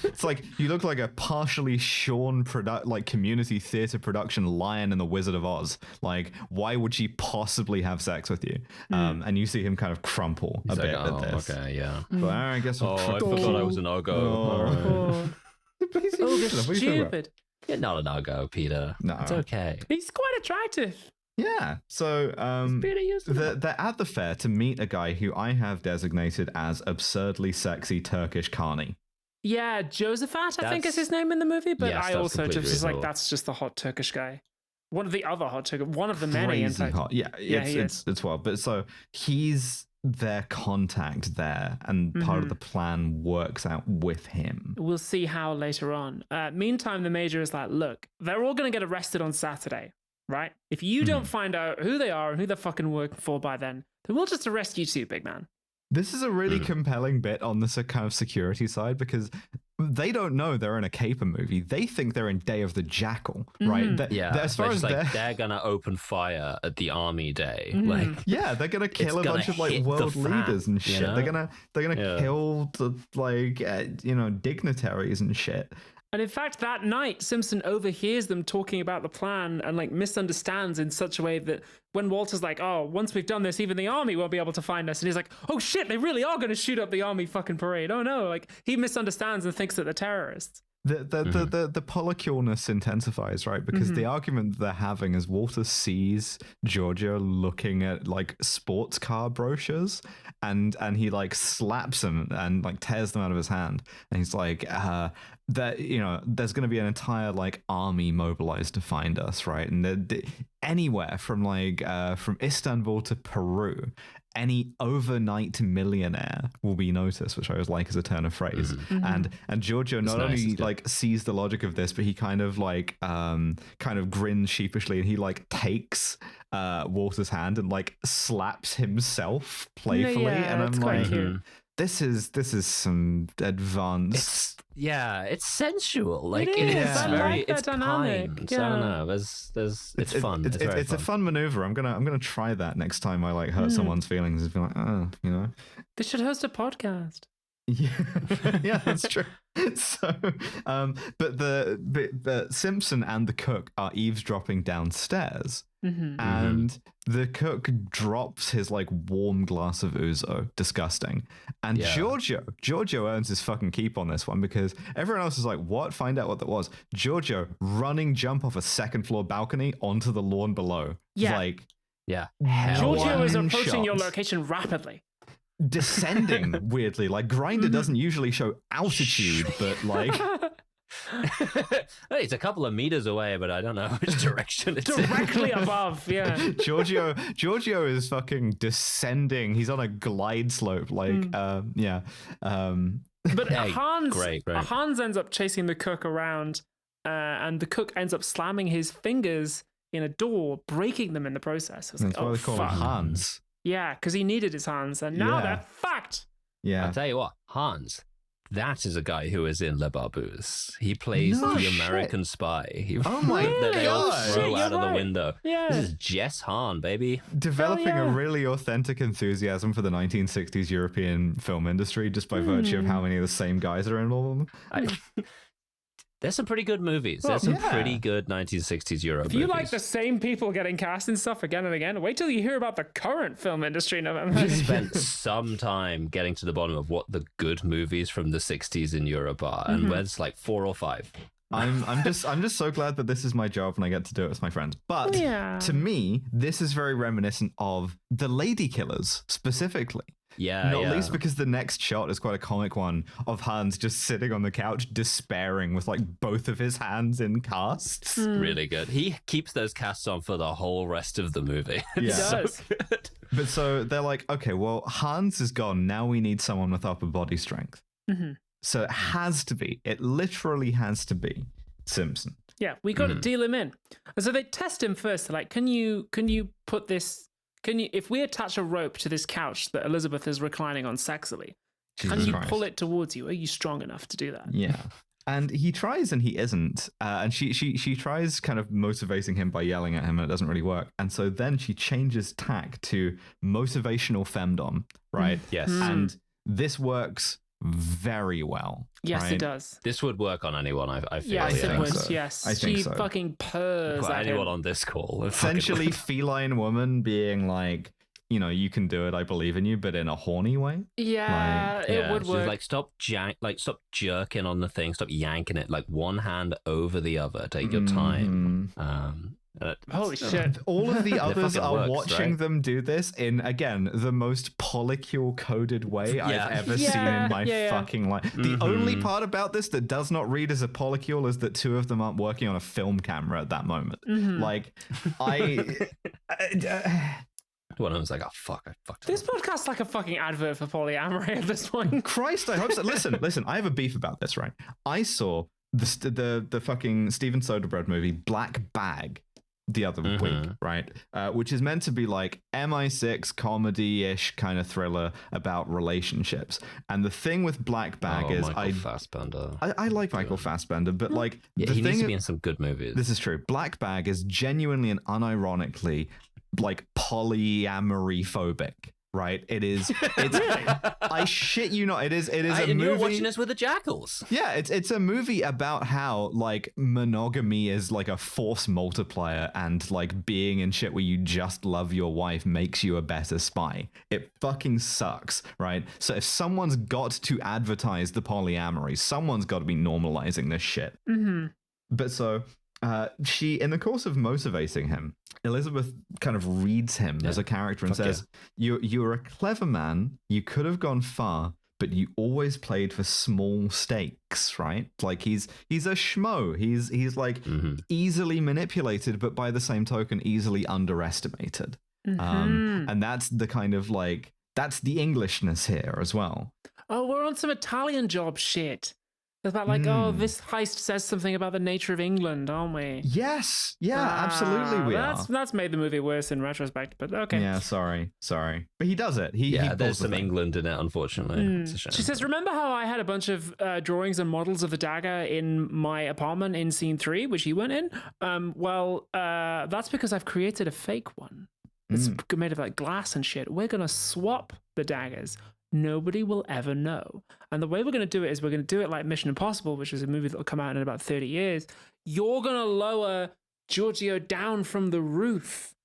It's like, you look like a partially shorn community theater production lion in the Wizard of Oz. Like, why would she possibly have sex with you? And you see him kind of crumple a bit at this. Okay, yeah. But I guess I forgot I was an Ogo. Stupid. You're not an Ogo, Peter. No. It's okay. He's quite attractive. Yeah. So they're at the fair to meet a guy who I have designated as absurdly sexy Turkish carny. Yeah, Josephat, I think is his name in the movie, but yes, I also just was like, reasonable. that's just the hot Turkish guy. One of the other hot Turkish, one of the many, in fact. Hot. Yeah, it's wild. But so he's their contact there, and part of the plan works out with him. We'll see how later on. Meantime, the major is like, look, they're all going to get arrested on Saturday, right? If you don't find out who they are and who they're fucking working for by then we'll just arrest you too, big man. This is a really compelling bit on the kind of security side, because they don't know they're in a caper movie. They think they're in Day of the Jackal, right? As far as they're gonna open fire at the army day, they're gonna kill a bunch of world leaders and shit. They're gonna kill the dignitaries and shit. And in fact, that night, Simpson overhears them talking about the plan and misunderstands in such a way that when Walter's like, oh, once we've done this, even the army won't be able to find us. And he's like, oh shit, they really are going to shoot up the army fucking parade. Oh no. He misunderstands and thinks that they're terrorists. The polycularness intensifies, right? Because the argument they're having is Walter sees Giorgio looking at sports car brochures and he slaps them and tears them out of his hand. And he's like, there's going to be an entire army mobilized to find us, right? And anywhere from Istanbul to Peru, any overnight millionaire will be noticed, which I always like as a turn of phrase. And Giorgio not only sees the logic of this, but he kind of grins sheepishly, and he takes Walter's hand and slaps himself playfully. And I'm like, this is some advanced. It's sensual. It is. I like that dynamic. Kind. I don't know. It's fun. It's a fun maneuver. I'm gonna try that next time I hurt someone's feelings. And be like, They should host a podcast. Yeah, that's true. So, but the Simpson and the cook are eavesdropping downstairs, and the cook drops his warm glass of ouzo, disgusting. And Giorgio earns his fucking keep on this one, because everyone else is like, "What? Find out what that was." Giorgio running jump off a second floor balcony onto the lawn below. Giorgio is approaching your location rapidly. Descending weirdly, Grindr doesn't usually show altitude, but it's a couple of meters away, but I don't know which direction it's directly above. Giorgio is fucking descending. He's on a glide slope, But Hans ends up chasing the cook around, and the cook ends up slamming his fingers in a door, breaking them in the process. That's why they call him Hans. Yeah, because he needed his hands, and now they're fucked. Yeah. I'll tell you what, Hans, that is a guy who is in Le Barbusse. He plays the American spy. Oh my God. That they all throw out of the window. Yeah. This is Jess Hahn, baby. Developing a really authentic enthusiasm for the 1960s European film industry just by virtue of how many of the same guys are in all of them. There's some pretty good movies. There's some pretty good 1960s Euro movies. If you like the same people getting cast in stuff again and again, wait till you hear about the current film industry. We spent some time getting to the bottom of what the good movies from the 60s in Europe are, and there's 4 or 5. I'm just so glad that this is my job and I get to do it with my friends. But to me, this is very reminiscent of The Lady Killers specifically. Not least because the next shot is quite a comic one of Hans just sitting on the couch despairing with both of his hands in casts. Really good. He keeps those casts on for the whole rest of the movie. He does. Good. But so they're like, okay, well, Hans is gone. Now we need someone with upper body strength. So it literally has to be Simpson. Yeah, we got to deal him in. And so they test him first. They're like, can you put this... if we attach a rope to this couch that Elizabeth is reclining on sexily, can you pull it towards you? Are you strong enough to do that? Yeah. And he tries and he isn't. And she tries kind of motivating him by yelling at him, and it doesn't really work. And so then she changes tack to motivational femdom, right? Yes. And this works very well. Yes, it does. This would work on anyone, I feel. Yes, it would. So. Yes. I think she so. Fucking purrs at anyone him. on this call. Essentially, feline woman being like, you can do it, I believe in you, but in a horny way. Yeah, it would work. Like, stop jerking on the thing, stop yanking it, one hand over the other. Take your time. Holy shit. All of the others are watching right? them do this in, again, the most polycule coded way I've ever seen in my fucking life. The only part about this that does not read as a polycule is that 2 of them aren't working on a film camera at that moment. One of them's like, oh, fuck, I fucked This podcast's like a fucking advert for polyamory at this point. Christ, I hope so. Listen, I have a beef about this, right? I saw the fucking Steven Soderbergh movie, Black Bag, the other week, right? Which is meant to be like MI6 comedy-ish kind of thriller about relationships. And the thing with Black Bag is Michael Fassbender. I like Michael Fassbender, but like he the needs thing to be in some good movies. This is true. Black Bag is genuinely and unironically like polyamory phobic. Right, it's I shit you not, it is a movie. You're watching this with the jackals. Yeah, it's a movie about how like monogamy is like a force multiplier, and like being in shit where you just love your wife makes you a better spy. It fucking sucks, right? So if someone's got to advertise the polyamory, someone's got to be normalizing this shit. But so she, in the course of motivating him, Elizabeth kind of reads him as a character and says, you're a clever man, you could have gone far, but you always played for small stakes, right? Like he's a schmo. He's like easily manipulated, but by the same token, easily underestimated. And that's the kind of like, that's the Englishness here as well. Oh, we're on some Italian job shit. It's about like, oh, this heist says something about the nature of England, aren't we? Yes. Yeah, absolutely we are. That's made the movie worse in retrospect, but okay. Yeah, sorry. But he does it. He there's some England in it, unfortunately. It's a shame. She says, remember how I had a bunch of drawings and models of the dagger in my apartment in scene 3, which you weren't in? That's because I've created a fake one. It's made of like glass and shit. We're going to swap the daggers. Nobody will ever know. And the way we're going to do it is we're going to do it like Mission Impossible, which is a movie that will come out in about 30 years. You're going to lower Giorgio down from the roof.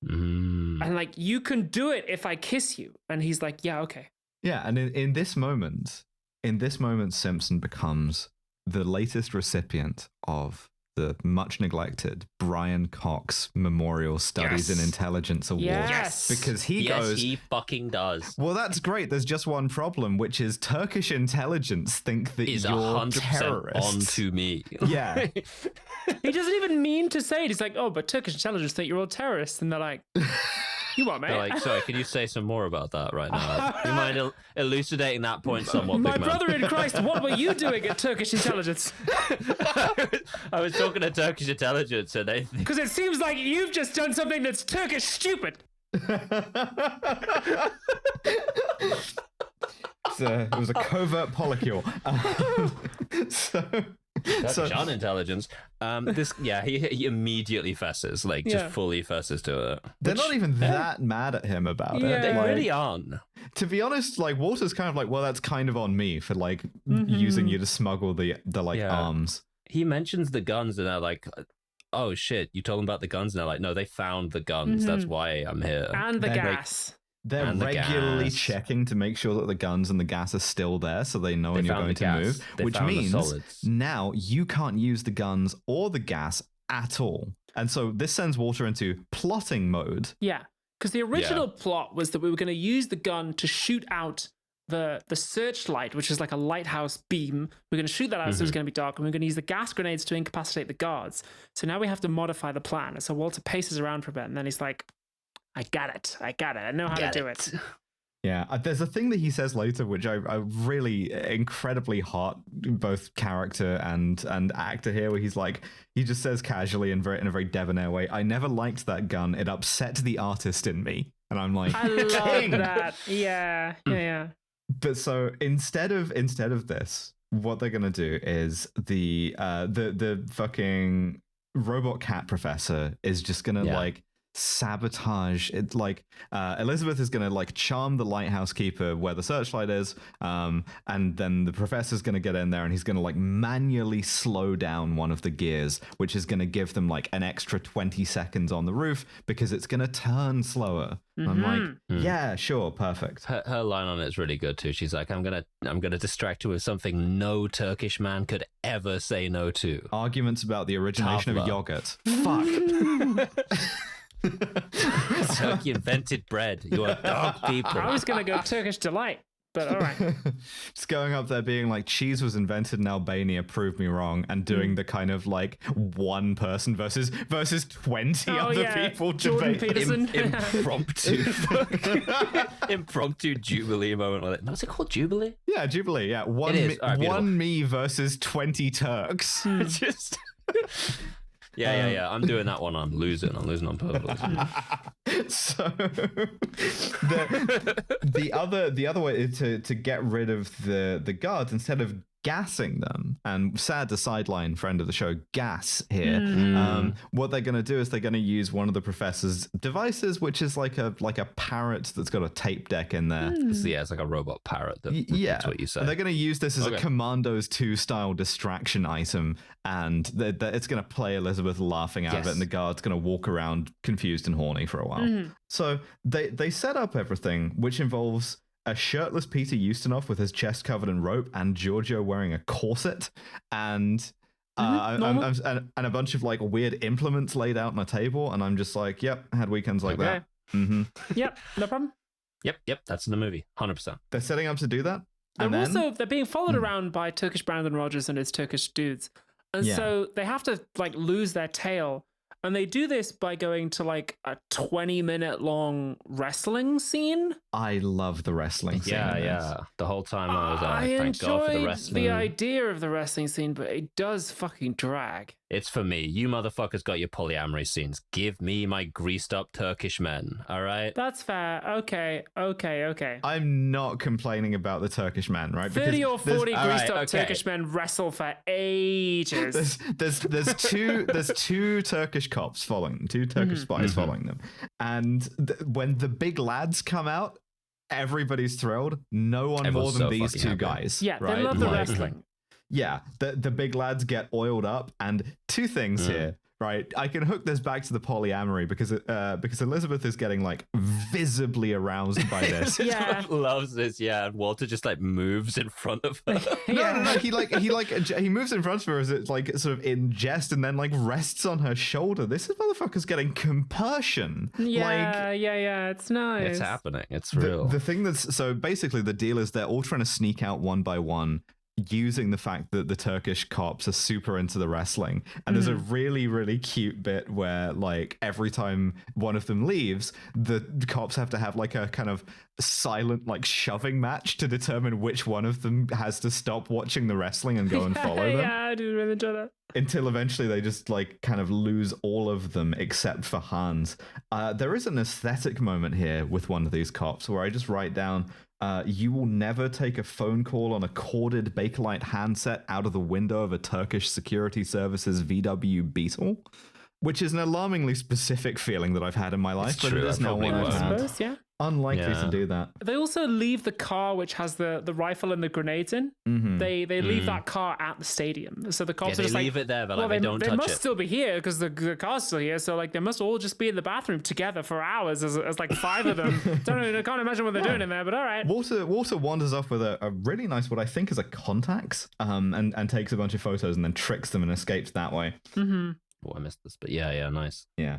And like, you can do it if I kiss you. And he's like, yeah, okay. Yeah, and in this moment, Simpson becomes the latest recipient of the much neglected Brian Cox Memorial Studies in Intelligence Award. Yes. Because he goes... he fucking does. Well, that's great. There's just one problem, which is Turkish intelligence think that Is you're 100% terrorists. on to me. Yeah. He doesn't even mean to say it. He's like, oh, but Turkish intelligence think you're all terrorists. And they're like... You what, mate? They're like, sorry, can you say some more about that right now? You mind elucidating that point somewhat, My big man? brother in Christ, what were you doing at Turkish intelligence? I was talking to Turkish intelligence and they... Because it seems like you've just done something that's Turkish stupid. It was a covert polycule. Turkish unintelligence. He immediately fesses, just fully fesses to it. They're not even that mad at him about it. They really aren't. To be honest, like Walter's kind of like, well, that's kind of on me for like using you to smuggle the arms. He mentions the guns and they're like, oh shit, you told them about the guns? And they're like, no, they found the guns. That's why I'm here. And the gas. They're regularly checking to make sure that the guns and the gas are still there so they know when you're going to move, which means now you can't use the guns or the gas at all. And so this sends Walter into plotting mode. Yeah, because the original plot was that we were going to use the gun to shoot out the searchlight, which is like a lighthouse beam. We're going to shoot that out so it's going to be dark, and we're going to use the gas grenades to incapacitate the guards. So now we have to modify the plan. And so Walter paces around for a bit, and then he's like, I got it. I know how to do it. Yeah, there's a thing that he says later, which I really incredibly hot, both character and actor here, where he's like, he just says casually in a very debonair way, I never liked that gun. It upset the artist in me. And I'm like, I love that. Yeah. But so instead of this, what they're gonna do is the fucking robot cat professor is just gonna like sabotage it. Like Elizabeth is gonna like charm the lighthouse keeper where the searchlight is, and then the professor's gonna get in there and he's gonna like manually slow down one of the gears, which is gonna give them like an extra 20 seconds on the roof because it's gonna turn slower. I'm like, yeah, sure, perfect. Her line on it is really good too. She's like, I'm gonna distract you with something no Turkish man could ever say no to. Arguments about the origination of yogurt. Fuck. Turkey invented bread. You are dog people. I was going to go Turkish delight, but all right. Just going up there being like, cheese was invented in Albania, prove me wrong, and doing the kind of like one person versus 20 other people Jordan Peterson. Impromptu Jubilee moment with it. What's it called? Jubilee? Yeah, Jubilee. Yeah, one me versus 20 Turks. Yeah. I'm doing that one. I'm losing on purpose. So the other way is to get rid of the guards, instead of gassing them, and sad to sideline friend of the show Gas here, what they're going to do is they're going to use one of the professor's devices, which is like a parrot that's got a tape deck in there. It's like a robot parrot. That's what you say. And they're going to use this as a Commandos 2 style distraction item, and it's going to play Elizabeth laughing out of it, and the guard's going to walk around confused and horny for a while. So they set up everything, which involves a shirtless Peter Ustinov with his chest covered in rope, and Giorgio wearing a corset, and and a bunch of like weird implements laid out on a table. And I'm just like, yep, I had weekends like that. Yep, no problem. Yep, that's in the movie, 100%. They're setting up to do that. They're being followed around by Turkish Brandon Rogers and his Turkish dudes, and so they have to like lose their tail. And they do this by going to like a 20-minute long wrestling scene. I love the wrestling scene. Yeah. The whole time I was I thank God for the wrestling. the idea of the wrestling scene, but it does fucking drag. It's for me. You motherfuckers got your polyamory scenes. Give me my greased up Turkish men, all right? That's fair. Okay. I'm not complaining about the Turkish man, right? 30 or 40 greased up Turkish men wrestle for ages. There's two Turkish cops following them, two Turkish spies following them. And when the big lads come out, everybody's thrilled. No one more than these two guys. Yeah, right? they love the wrestling. Yeah, the big lads get oiled up, and two things here, right? I can hook this back to the polyamory because Elizabeth is getting like visibly aroused by this. Loves this. Yeah, Walter just like moves in front of her. No. He moves in front of her as it's like sort of in jest, and then like rests on her shoulder. This motherfucker's getting compersion. Yeah. It's nice. It's happening. It's real. The thing that's so basically the deal is they're all trying to sneak out one by one, using the fact that the Turkish cops are super into the wrestling. And there's a really, really cute bit where like every time one of them leaves, the cops have to have like a kind of silent like shoving match to determine which one of them has to stop watching the wrestling and go and follow them. Yeah, I do really enjoy that. Until eventually they just like kind of lose all of them except for Hans. There is an aesthetic moment here with one of these cops where I just write down, you will never take a phone call on a corded Bakelite handset out of the window of a Turkish security services VW Beetle, which is an alarmingly specific feeling that I've had in my life, but it is now unlikely to do that. They also leave the car which has the rifle and the grenades in. They leave that car at the stadium, so the cops are just leave it there, but like, they don't touch it. They must still be here because the car's still here, so like they must all just be in the bathroom together for hours as like 5 of them. I can't imagine what they're doing in there, but all right. Walter wanders off with a really nice, what I think is a Contax, and takes a bunch of photos and then tricks them and escapes that way. Oh, I missed this, but yeah, nice. Yeah.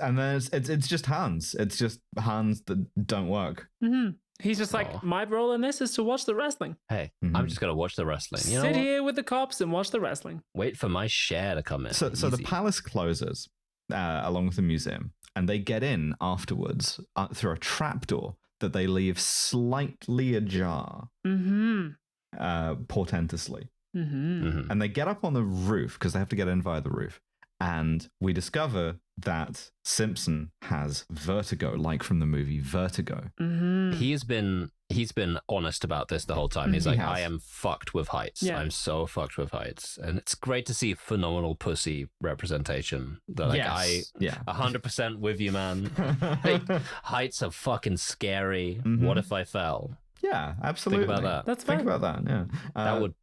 And then it's just Hans. It's just Hans that don't work. He's just like, my role in this is to watch the wrestling. Hey, I'm just going to watch the wrestling. You Sit here with the cops and watch the wrestling. Wait for my share to come in. So the palace closes along with the museum, and they get in afterwards through a trapdoor that they leave slightly ajar, portentously. And they get up on the roof because they have to get in via the roof. And we discover that Simpson has vertigo, like from the movie Vertigo. He's been honest about this the whole time. He's like, I am fucked with heights. Yeah. I'm so fucked with heights. And it's great to see phenomenal pussy representation. Like, 100% with you, man. Heights are fucking scary. What if I fell? Yeah, absolutely. Think about that. That's fine. Think about that. Yeah, that would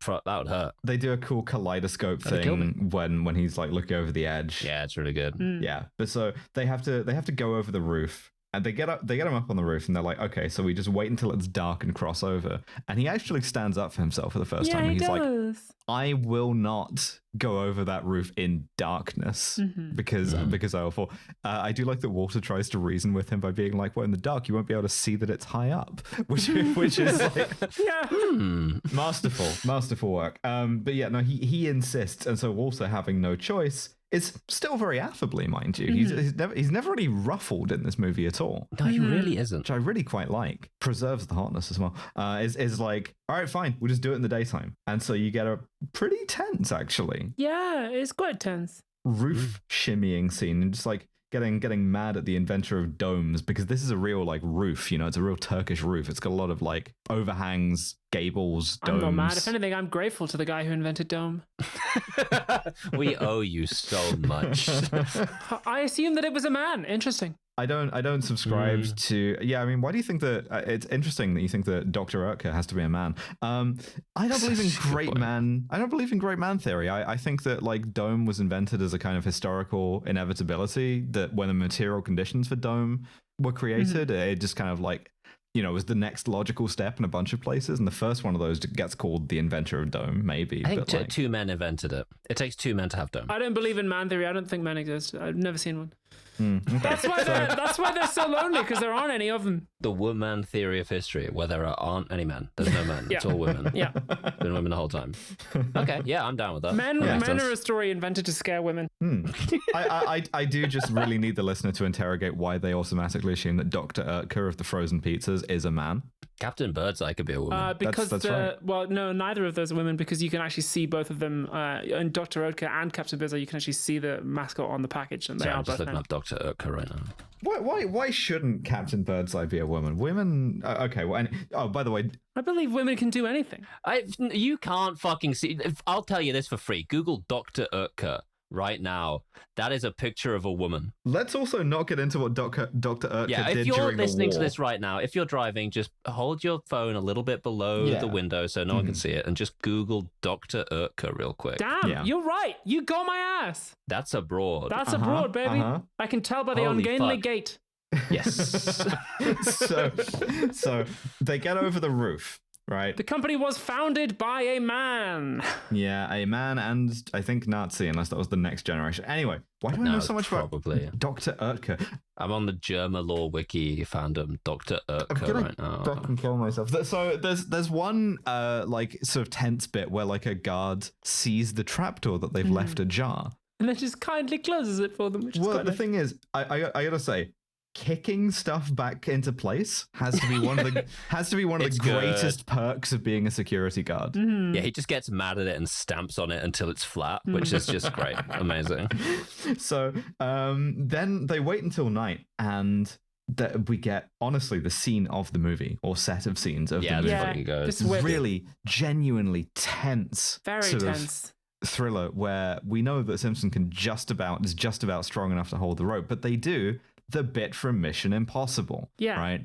hurt. They do a cool kaleidoscope thing when he's like looking over the edge. Yeah, it's really good. Yeah, but so they have to go over the roof, and they get him up on the roof, and they're like, okay, so we just wait until it's dark and cross over. And he actually stands up for himself for the first time. And he's like, I will not go over that roof in darkness because I will fall. I do like that Walter tries to reason with him by being like, well, in the dark you won't be able to see that it's high up, which is like masterful work. But yeah, no, he insists, and so Walter, having no choice, is still very affably, mind you. He's never really ruffled in this movie at all. No, he really isn't. Which I really quite like. Preserves the hotness as well. Is like, all right, fine, we'll just do it in the daytime. And so you get a pretty tense, actually. Yeah, it's quite tense. roof shimmying scene and just like getting mad at the inventor of domes, because this is a real like roof, it's a real Turkish roof. It's got a lot of like overhangs, gables, domes. I'm not mad. If anything, I'm grateful to the guy who invented dome. We owe you so much. I assume that it was a man. Interesting. I don't subscribe to. Yeah, I mean, why do you think that? It's interesting that you think that Dr. Urtka has to be a man. I don't believe in great man. I don't believe in great man theory. I think that like dome was invented as a kind of historical inevitability, that when the material conditions for dome were created, it just kind of like, was the next logical step in a bunch of places. And the first one of those gets called the inventor of dome, maybe. I think two men invented it. It takes two men to have dome. I don't believe in man theory. I don't think men exist. I've never seen one. Okay. That's why they're so lonely, because there aren't any of them. The woman theory of history, where there aren't any men. There's no men. It's all women. Yeah. Been women the whole time. Okay, yeah, I'm down with that. Men are a story invented to scare women. I do just really need the listener to interrogate why they automatically assume that Dr. Urtka of the frozen pizzas is a man. Captain Birdseye could be a woman. Because that's right. Well, no, neither of those are women, because you can actually see both of them. In Dr. Urtka and Captain Birdseye, you can actually see the mascot on the package, and they are I'm just both looking men. up Dr. Urtka right now. Why shouldn't Captain Birdseye be a woman? Women. Okay. Well, by the way, I believe women can do anything. You can't fucking see. I'll tell you this for free. Google Dr. Urtka right now. That is a picture of a woman. let's also not get into what Dr. Urtka Yeah, did if you're during listening the to war. this right now, if you're driving, just hold your phone a little bit below the window so no one can see it, and just Google Dr. Urtka real quick. Damn, you're right. You got my ass. That's abroad. That's abroad, baby. I can tell by the Holy ungainly fuck. gait. Yes. so they get over the roof, right? The company was founded by a man. Yeah, a man, and I think Nazi, unless that was the next generation. Anyway, why do I know so much probably. about Dr. Urtka? I'm on the German Law Wiki fandom, Dr. Urtka right now. Fucking kill myself. So there's one like sort of tense bit where like a guard sees the trapdoor that they've left ajar. And then just kindly closes it for them. Which is Well, quite the nice. thing is, I gotta say, kicking stuff back into place has to be one of the It's good. greatest perks of being a security guard. Yeah, he just gets mad at it and stamps on it until it's flat, which is just great. Amazing. So then they wait until night, and we get honestly the scene of the movie, or set of scenes of the movie. Yeah, fucking good. this is where Really genuinely tense, very sort of tense. thriller where we know that Simpson is just about strong enough to hold the rope, but they do the bit from Mission Impossible. Yeah. Right.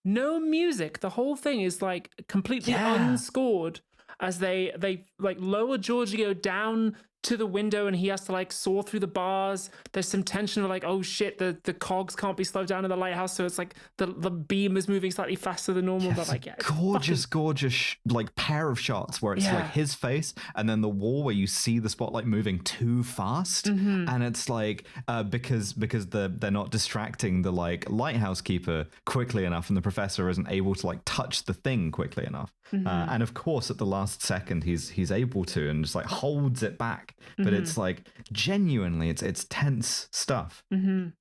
No music. The whole thing is like completely unscored as they like lower Giorgio down to the window, and he has to like saw through the bars. There's some tension of like, oh shit, the cogs can't be slowed down in the lighthouse, so it's like the beam is moving slightly faster than normal. But like, it's gorgeous like pair of shots where it's like his face and then the wall where you see the spotlight moving too fast, and it's like because they're not distracting the like lighthouse keeper quickly enough, and the professor isn't able to like touch the thing quickly enough. And of course at the last second he's able to, and just like holds it back. But it's like genuinely it's tense stuff. And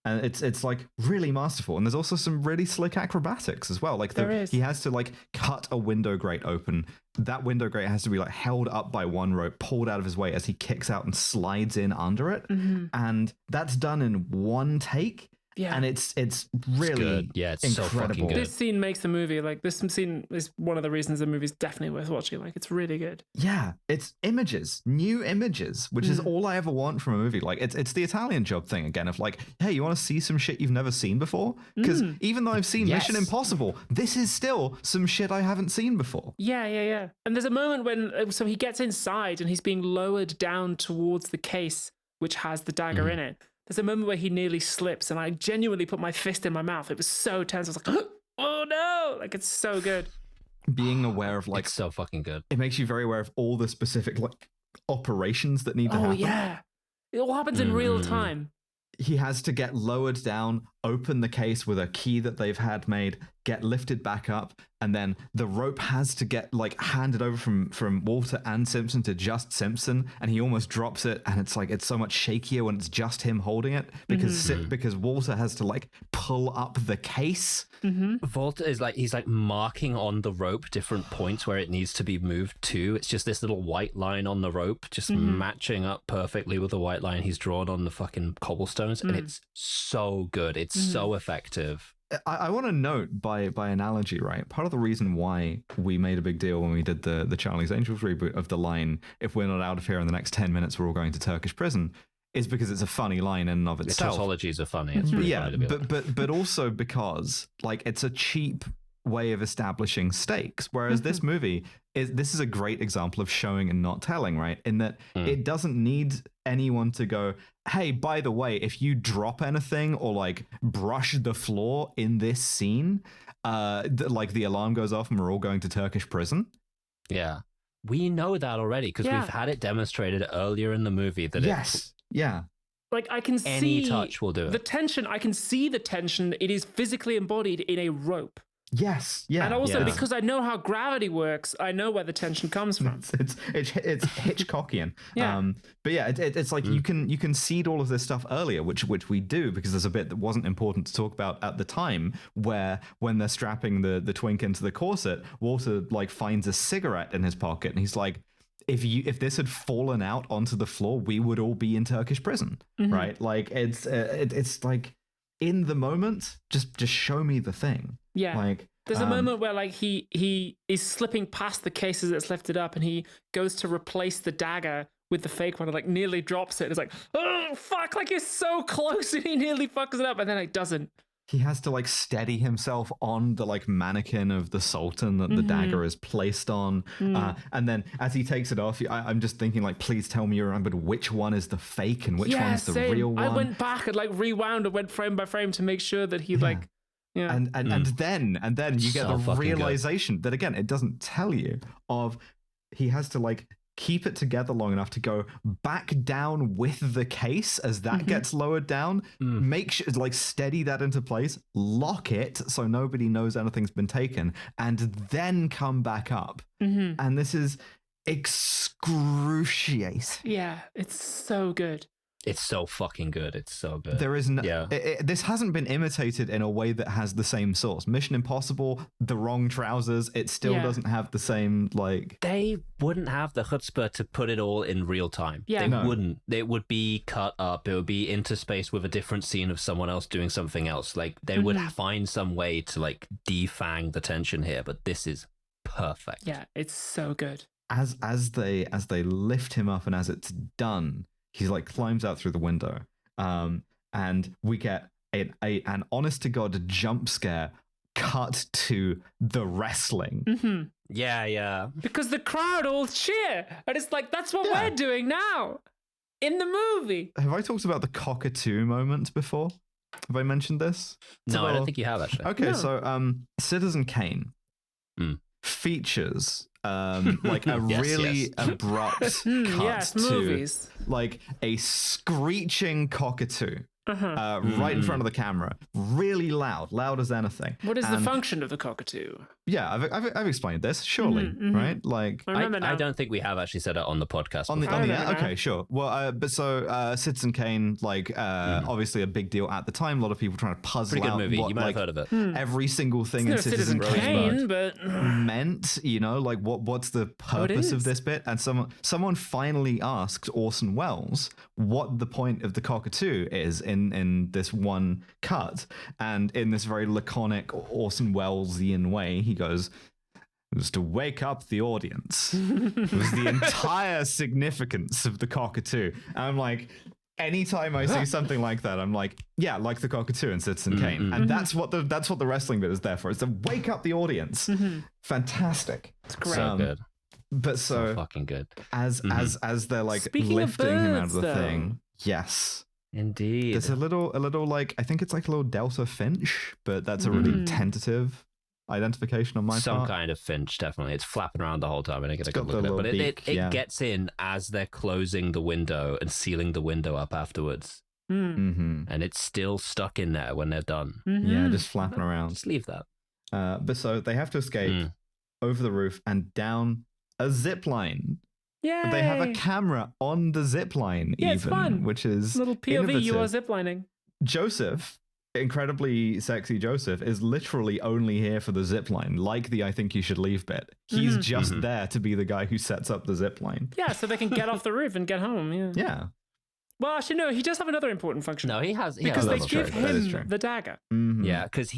it's like really masterful. And there's also some really slick acrobatics as well. Like he has to like cut a window grate open. That window grate has to be like held up by one rope, pulled out of his way as he kicks out and slides in under it. And that's done in one take. Yeah. And it's really good. Yeah, it's so incredible. fucking good. This scene makes the movie, like this scene is one of the reasons the movie's definitely worth watching. Like it's really good. Yeah, it's new images, which is all I ever want from a movie. Like it's the Italian Job thing again of like, hey, you want to see some shit you've never seen before? Because even though I've seen Mission Impossible, this is still some shit I haven't seen before. Yeah. And there's a moment when so he gets inside and he's being lowered down towards the case which has the dagger in it. There's a moment where he nearly slips, and I genuinely put my fist in my mouth. It was so tense. I was like, oh no! Like, it's so good. Being aware of like, It's so fucking good. it makes you very aware of all the specific like operations that need to happen. Oh yeah, it all happens in real time. He has to get lowered down open the case with a key that they've had made, get lifted back up, and then the rope has to get like handed over from Walter and Simpson to just Simpson, and he almost drops it, and it's so much shakier when it's just him holding it because Walter has to like pull up the case. Walter is like, he's like marking on the rope different points where it needs to be moved to. It's just this little white line on the rope, just matching up perfectly with the white line he's drawn on the fucking cobblestones, and it's so good. It's so effective. I want to note by analogy, right? Part of the reason why we made a big deal when we did the Charlie's Angels reboot of the line, if we're not out of here in the next 10 minutes, we're all going to Turkish prison, is because it's a funny line in and of itself. The tautologies are funny. It's really funny to be like. but also because like it's a cheap way of establishing stakes, whereas this movie is a great example of showing and not telling, right? In that it doesn't need anyone to go, hey, by the way, if you drop anything or like brush the floor in this scene, like the alarm goes off and we're all going to Turkish prison. Yeah, we know that already because we've had it demonstrated earlier in the movie that like I can see any touch will do it. The tension. I can see the tension. It is physically embodied in a rope. Yes, yeah, and also because I know how gravity works, I know where the tension comes from. It's Hitchcockian. Yeah. But yeah, it's like you can seed all of this stuff earlier, which we do because there's a bit that wasn't important to talk about at the time, where when they're strapping the twink into the corset, Walter like finds a cigarette in his pocket, and he's like, if this had fallen out onto the floor, we would all be in Turkish prison, right? Like it's like in the moment, just show me the thing. Yeah. Like there's a moment where like he is slipping past the case as it's lifted up, and he goes to replace the dagger with the fake one, and like nearly drops it. It's like, oh fuck, like he's so close, and he nearly fucks it up, and then it doesn't. He has to like steady himself on the like mannequin of the Sultan that the dagger is placed on. And then as he takes it off, I'm just thinking like, please tell me you remembered which one is the fake and which one's the real one. I went back and like rewound and went frame by frame to make sure that he like, and then you get the realization that again, it doesn't tell you of he has to like keep it together long enough to go back down with the case as that gets lowered down, make sure like steady that into place, lock it so nobody knows anything's been taken, and then come back up. And this is excruciating. Yeah, it's so good. It's so fucking good. It's so good. There is no, this hasn't been imitated in a way that has the same source. Mission Impossible, the wrong trousers, it still doesn't have the same, like... They wouldn't have the chutzpah to put it all in real time. Yeah. They wouldn't. It would be cut up. It would be interspaced with a different scene of someone else doing something else. Like, they would find some way to, like, defang the tension here, but this is perfect. Yeah, it's so good. As they lift him up and as it's done... He like climbs out through the window, and we get an honest to God jump scare cut to the wrestling. Yeah. Because the crowd all cheer, and it's like that's what we're doing now in the movie. Have I talked about the cockatoo moment before? Have I mentioned this? No, I don't think you have actually. Okay, so Citizen Kane features like a really abrupt cut to movies. Like a screeching cockatoo right in front of the camera, really loud as anything. What is the function of the cockatoo? Yeah, I've explained this, surely, right? Like, I don't think we have actually said it on the podcast. Okay, sure. Well, but so Citizen Kane, like, obviously a big deal at the time. A lot of people trying to puzzle out movie. what, You might like, have heard of it. every single thing in Citizen Kane meant. You know, like what's the purpose of this bit? And someone finally asked Orson Welles what the point of the cockatoo is in this one cut, and in this very laconic Orson Wellesian way, he goes, it was to wake up the audience. It was the entire significance of the cockatoo. And I'm like, anytime I see something like that, I'm like, yeah, like the cockatoo in Citizen Kane. And that's what the wrestling bit is there for. It's to wake up the audience. Fantastic. It's great. So good. But so fucking good. As they're like Speaking lifting of birds, him out of the though. thing. Yes. Indeed. There's a little like, I think it's like a little Delta Finch, but that's a really tentative identification on my part. Some kind of finch, definitely. It's flapping around the whole time. I didn't get a good look at it. But it gets in as they're closing the window and sealing the window up afterwards. Mm-hmm. And it's still stuck in there when they're done. Yeah, just flapping around. Just leave that. But so they have to escape over the roof and down a zip line. Yeah, They have a camera on the zip line, it's fun. Which is little POV. innovative. You are ziplining. Joseph, incredibly sexy Joseph, is literally only here for the zip line, like the "I think you should leave" bit. He's just there to be the guy who sets up the zip line. Yeah, so they can get off the roof and get home. Yeah. Well, actually, no. He does have another important function. No, he has because they give That is him true. the dagger. Mm-hmm. Yeah, because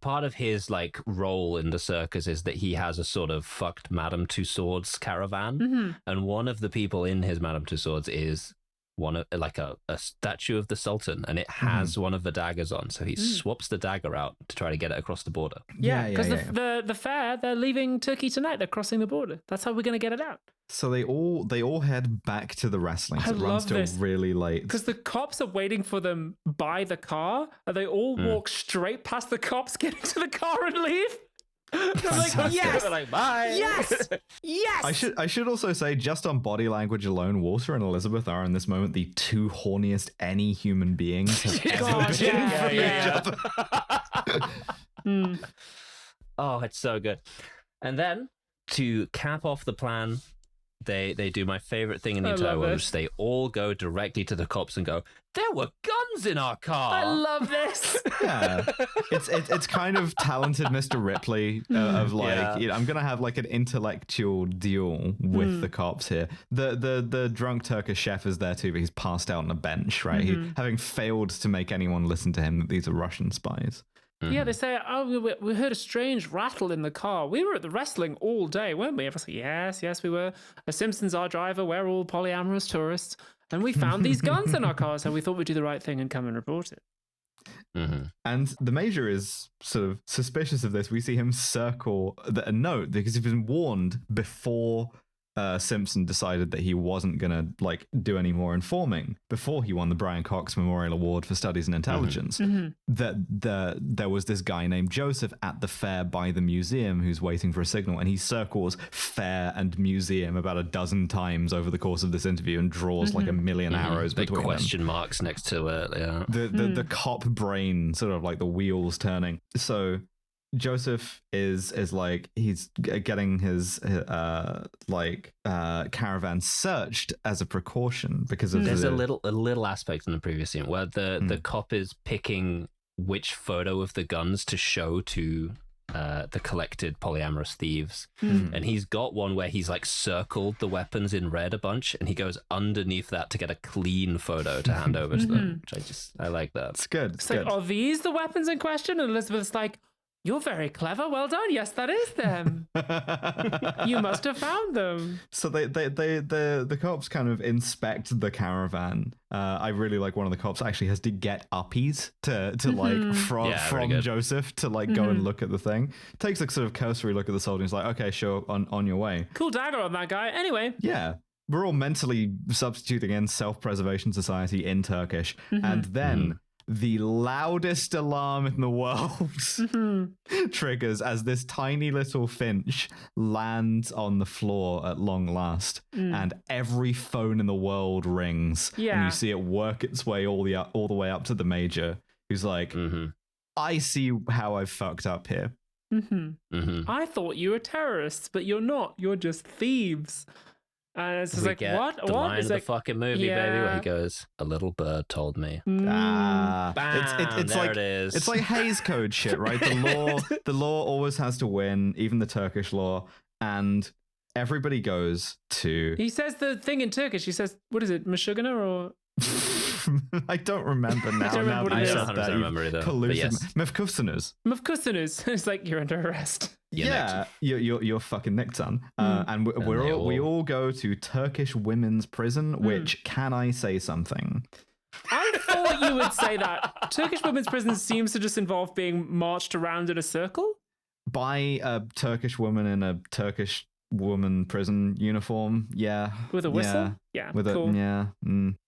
part of his like role in the circus is that he has a sort of fucked Madame Tussauds caravan, and one of the people in his Madame Tussauds is one of like a statue of the Sultan, and it has one of the daggers on, so he swaps the dagger out to try to get it across the border. Yeah, because the fair, they're leaving Turkey tonight. They're crossing the border. That's how we're going to get it out. So they all head back to the wrestling. So it runs till really late. Because the cops are waiting for them by the car, and they all walk straight past the cops, get into the car, and leave. They're like, yes, They're like, bye. yes, yes. I should also say, just on body language alone, Walter and Elizabeth are in this moment the two horniest any human beings have ever been for each other. Oh, it's so good. And then to cap off the plan, they do my favorite thing in the entire world, which they all go directly to the cops and go, "There were guns in our car." I love this. Yeah, it's kind of talented Mr. Ripley of like, you know, I'm gonna have like an intellectual duel with the cops here. The drunk Turkish chef is there too, but he's passed out on a bench, right? He, having failed to make anyone listen to him that these are Russian spies. Yeah, they say, "Oh, we heard a strange rattle in the car. We were at the wrestling all day, weren't we?" I was like, yes, we were. Simpson's our driver. We're all polyamorous tourists. And we found these guns in our car, so we thought we'd do the right thing and come and report it. And the Major is sort of suspicious of this. We see him circle a note because he's been warned before Simpson decided that he wasn't going to like do any more informing before he won the Brian Cox Memorial Award for Studies in Intelligence, that there was this guy named Joseph at the fair by the museum who's waiting for a signal, and he circles fair and museum about a dozen times over the course of this interview and draws like a million arrows Big between question them. marks next to it. Yeah. The cop brain sort of like the wheels turning. So Joseph is like, he's getting his caravan searched as a precaution because of there's a little aspect in the previous scene where the cop is picking which photo of the guns to show to the collected polyamorous thieves, and he's got one where he's like circled the weapons in red a bunch, and he goes underneath that to get a clean photo to hand over to them, which I like that. It's good. It's like, are these the weapons in question? And Elizabeth's like, "You're very clever. Well done. Yes, that is them. You must have found them." So the cops kind of inspect the caravan. I really like one of the cops actually has to get uppies to like from Joseph to like go and look at the thing. Takes a sort of cursory look at the soldier and is like, "Okay, sure, on your way." Cool dagger on that guy. Anyway. Yeah. We're all mentally substituting in self-preservation society in Turkish. And then the loudest alarm in the world triggers as this tiny little finch lands on the floor at long last, and every phone in the world rings, and you see it work its way all the way up to the Major, who's like, "I see how I've fucked up here. I thought you were terrorists, but you're not. You're just thieves." And it's just like, what? The what? line It's of like, the fucking movie, baby, where he goes, "A little bird told me." Bam, it's like, it is. It's like Hays Code shit, right? The law always has to win, even the Turkish law, and everybody goes to. He says the thing in Turkish. He says, "What is it, Mashugana or?" I don't remember now. I don't remember what it is. I don't remember either. But yes. Mefkustaners. It's like, you're under arrest. You're fucking nicked, son. And we all go to Turkish women's prison. Which, can I say something? I thought you would say that. Turkish women's prison seems to just involve being marched around in a circle by a Turkish woman in a Turkish woman prison uniform. Yeah, with a whistle. Yeah, with cool.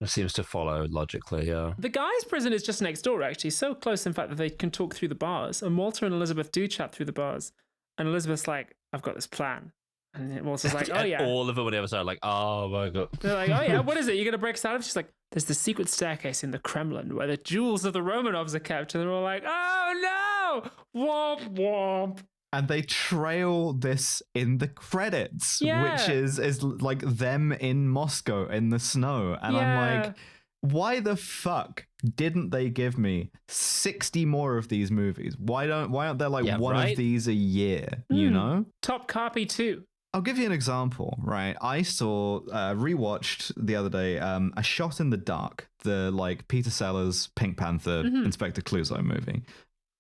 It seems to follow logically. Yeah, the guy's prison is just next door, actually, so close in fact that they can talk through the bars, and Walter and Elizabeth do chat through the bars, and Elizabeth's like, "I've got this plan," And Walter's like, oh yeah. All of them on the other side, like, oh my god. They're like, oh yeah, what is it? You're gonna break us out of? She's like, there's the secret staircase in the Kremlin where the jewels of the Romanovs are kept. And they're all like, oh no! Womp womp. And they trail this in the credits, which is like them in Moscow in the snow. And I'm like, why the fuck didn't they give me 60 more of these movies? Why aren't there like one of these a year, you know? Topkapi 2. I'll give you an example, right? I saw, rewatched the other day, A Shot in the Dark, the like Peter Sellers, Pink Panther, Inspector Clouseau movie.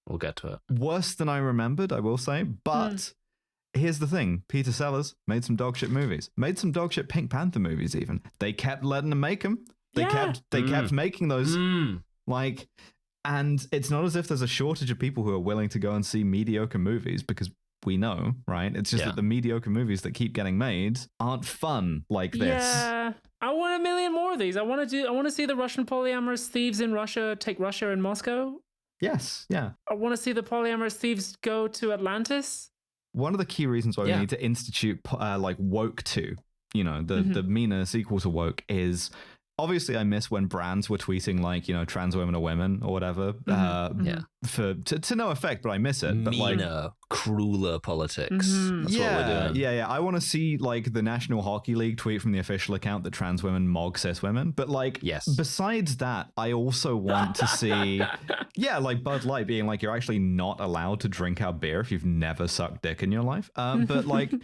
We'll get to it. Worse than I remembered, I will say. But here's the thing. Peter Sellers made some dog shit movies. Made some dog shit Pink Panther movies even. They kept letting them make them. They kept making those. Like, and it's not as if there's a shortage of people who are willing to go and see mediocre movies because we know, right? It's just that the mediocre movies that keep getting made aren't fun like this. Yeah. I want a million more of these. I want to see the Russian polyamorous thieves in Russia take Russia and Moscow. Yes, yeah. I want to see the polyamorous thieves go to Atlantis. One of the key reasons why we need to institute like Woke 2, you know, the MENA sequel to Woke is obviously I miss when brands were tweeting like, you know, trans women are women or whatever to no effect, but I miss it. But MENA, crueler politics. That's what we're doing. Yeah. I want to see like the National Hockey League tweet from the official account that trans women mog cis women. But like, besides that, I also want to see, like Bud Light being like, you're actually not allowed to drink our beer if you've never sucked dick in your life. But like,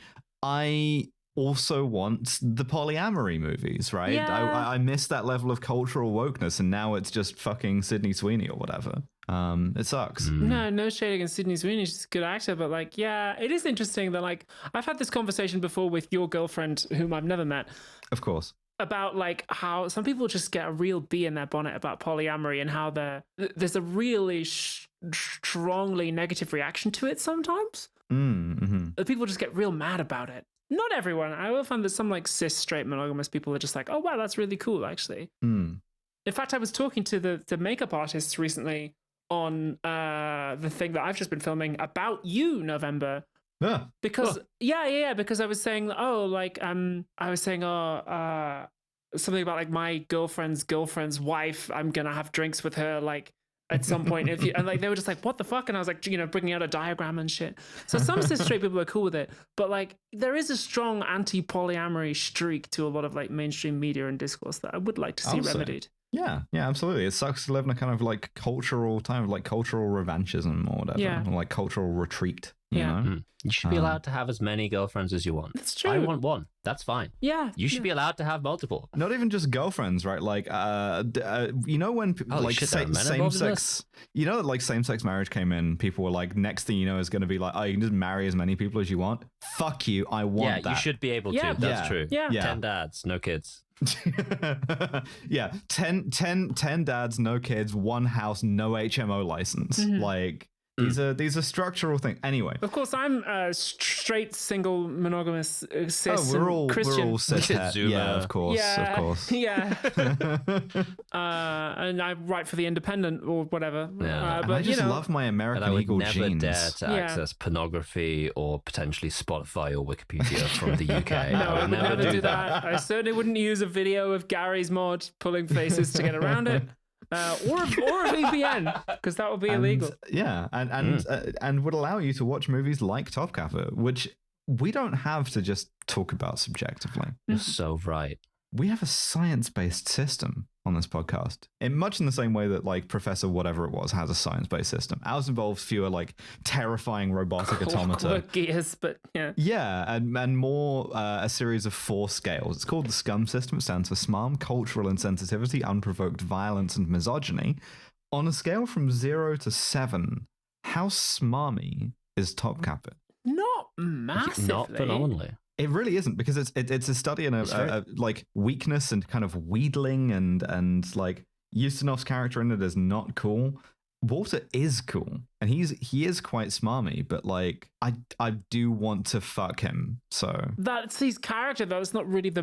I also want the polyamory movies, right? I miss that level of cultural wokeness, and now it's just fucking Sydney Sweeney or whatever. It sucks. No shade against Sydney Sweeney. She's a good actor, but like, it is interesting that like I've had this conversation before with your girlfriend, whom I've never met. Of course. About like how some people just get a real bee in their bonnet about polyamory and how there's a really strongly negative reaction to it sometimes. People just get real mad about it. Not everyone. I will find that some like cis straight monogamous people are just like, oh wow, that's really cool actually. In fact, I was talking to the makeup artists recently on the thing that I've just been filming about you, November. Because because I was saying, something about like my girlfriend's wife. I'm gonna have drinks with her like at some point, and like they were just like, what the fuck? And I was like, you know, bringing out a diagram and shit. So some cis straight people are cool with it, but like there is a strong anti-polyamory streak to a lot of like mainstream media and discourse that I would like to see remedied. Yeah, absolutely. It sucks to live in a kind of like cultural time of like cultural revanchism or whatever, or like cultural retreat. You know? You should be allowed to have as many girlfriends as you want. That's true. I want one. That's fine. Yeah. You should be allowed to have multiple. Not even just girlfriends, right? Like, you know, when like same sex, you know, like same sex marriage came in, people were like, next thing you know is going to be like, oh, you can just marry as many people as you want. Fuck you. I want that. You should be able to. That's true. Yeah. 10 dads, no kids. 10 dads, no kids, one house, no HMO license. Like, these are structural things. Anyway, of course, I'm a straight, single, monogamous, cis, we're all Christian. Yeah, of course. Yeah. And I write for the Independent or whatever. Yeah. But I just love my American Eagle genes. I would never dare to access pornography or potentially Spotify or Wikipedia from the UK. No, I would never do that. I certainly wouldn't use a video of Gary's mod pulling faces to get around it. Or a VPN, because that would be illegal. Yeah, and would allow you to watch movies like Topkapi, which we don't have to just talk about subjectively. You're so right. We have a science-based system on this podcast, in much in the same way that like Professor whatever it was has a science-based system. Ours involves fewer like terrifying robotic automata. Gears, but and more a series of 4 scales. It's called the SCUM system. It stands for SMARM, cultural insensitivity, unprovoked violence, and misogyny. On a scale from 0 to 7, how smarmy is Topkapi? Not massively. Not phenomenally. It really isn't, because it's a study in a like weakness and kind of wheedling and like Ustinov's character in it is not cool. Walter is cool. and he is quite smarmy, but like I do want to fuck him. So that's his character, though. It's not really the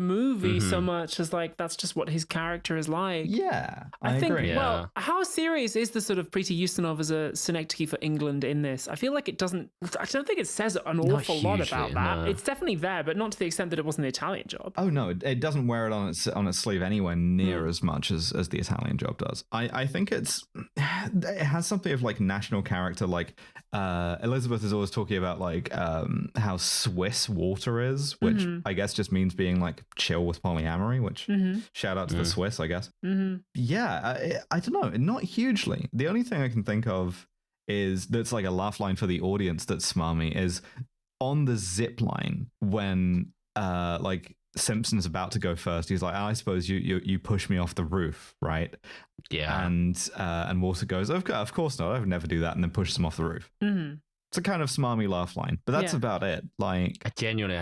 movie so much as like that's just what his character is like. Yeah, I think. agree. Well, how serious is the sort of Preeti Ustinov as a synecdoche for England in this? I feel like it doesn't. I don't think it says an awful lot about that. No. It's definitely there, but not to the extent that it wasn't the Italian Job. Oh no, it doesn't wear it on its sleeve anywhere near as much as the Italian Job does. I think it has something of like national character. Like Elizabeth is always talking about like how Swiss water is, which I guess just means being like chill with polyamory. Which shout out to the Swiss, I guess. Yeah, I don't know, not hugely. The only thing I can think of is that's like a laugh line for the audience that's smarmy is on the zip line when like Simpson's about to go first. He's like, I suppose you push me off the roof, right? Yeah. And Walter goes, of course not. I would never do that, and then pushes him off the roof. It's a kind of smarmy laugh line, but that's about it. Like, I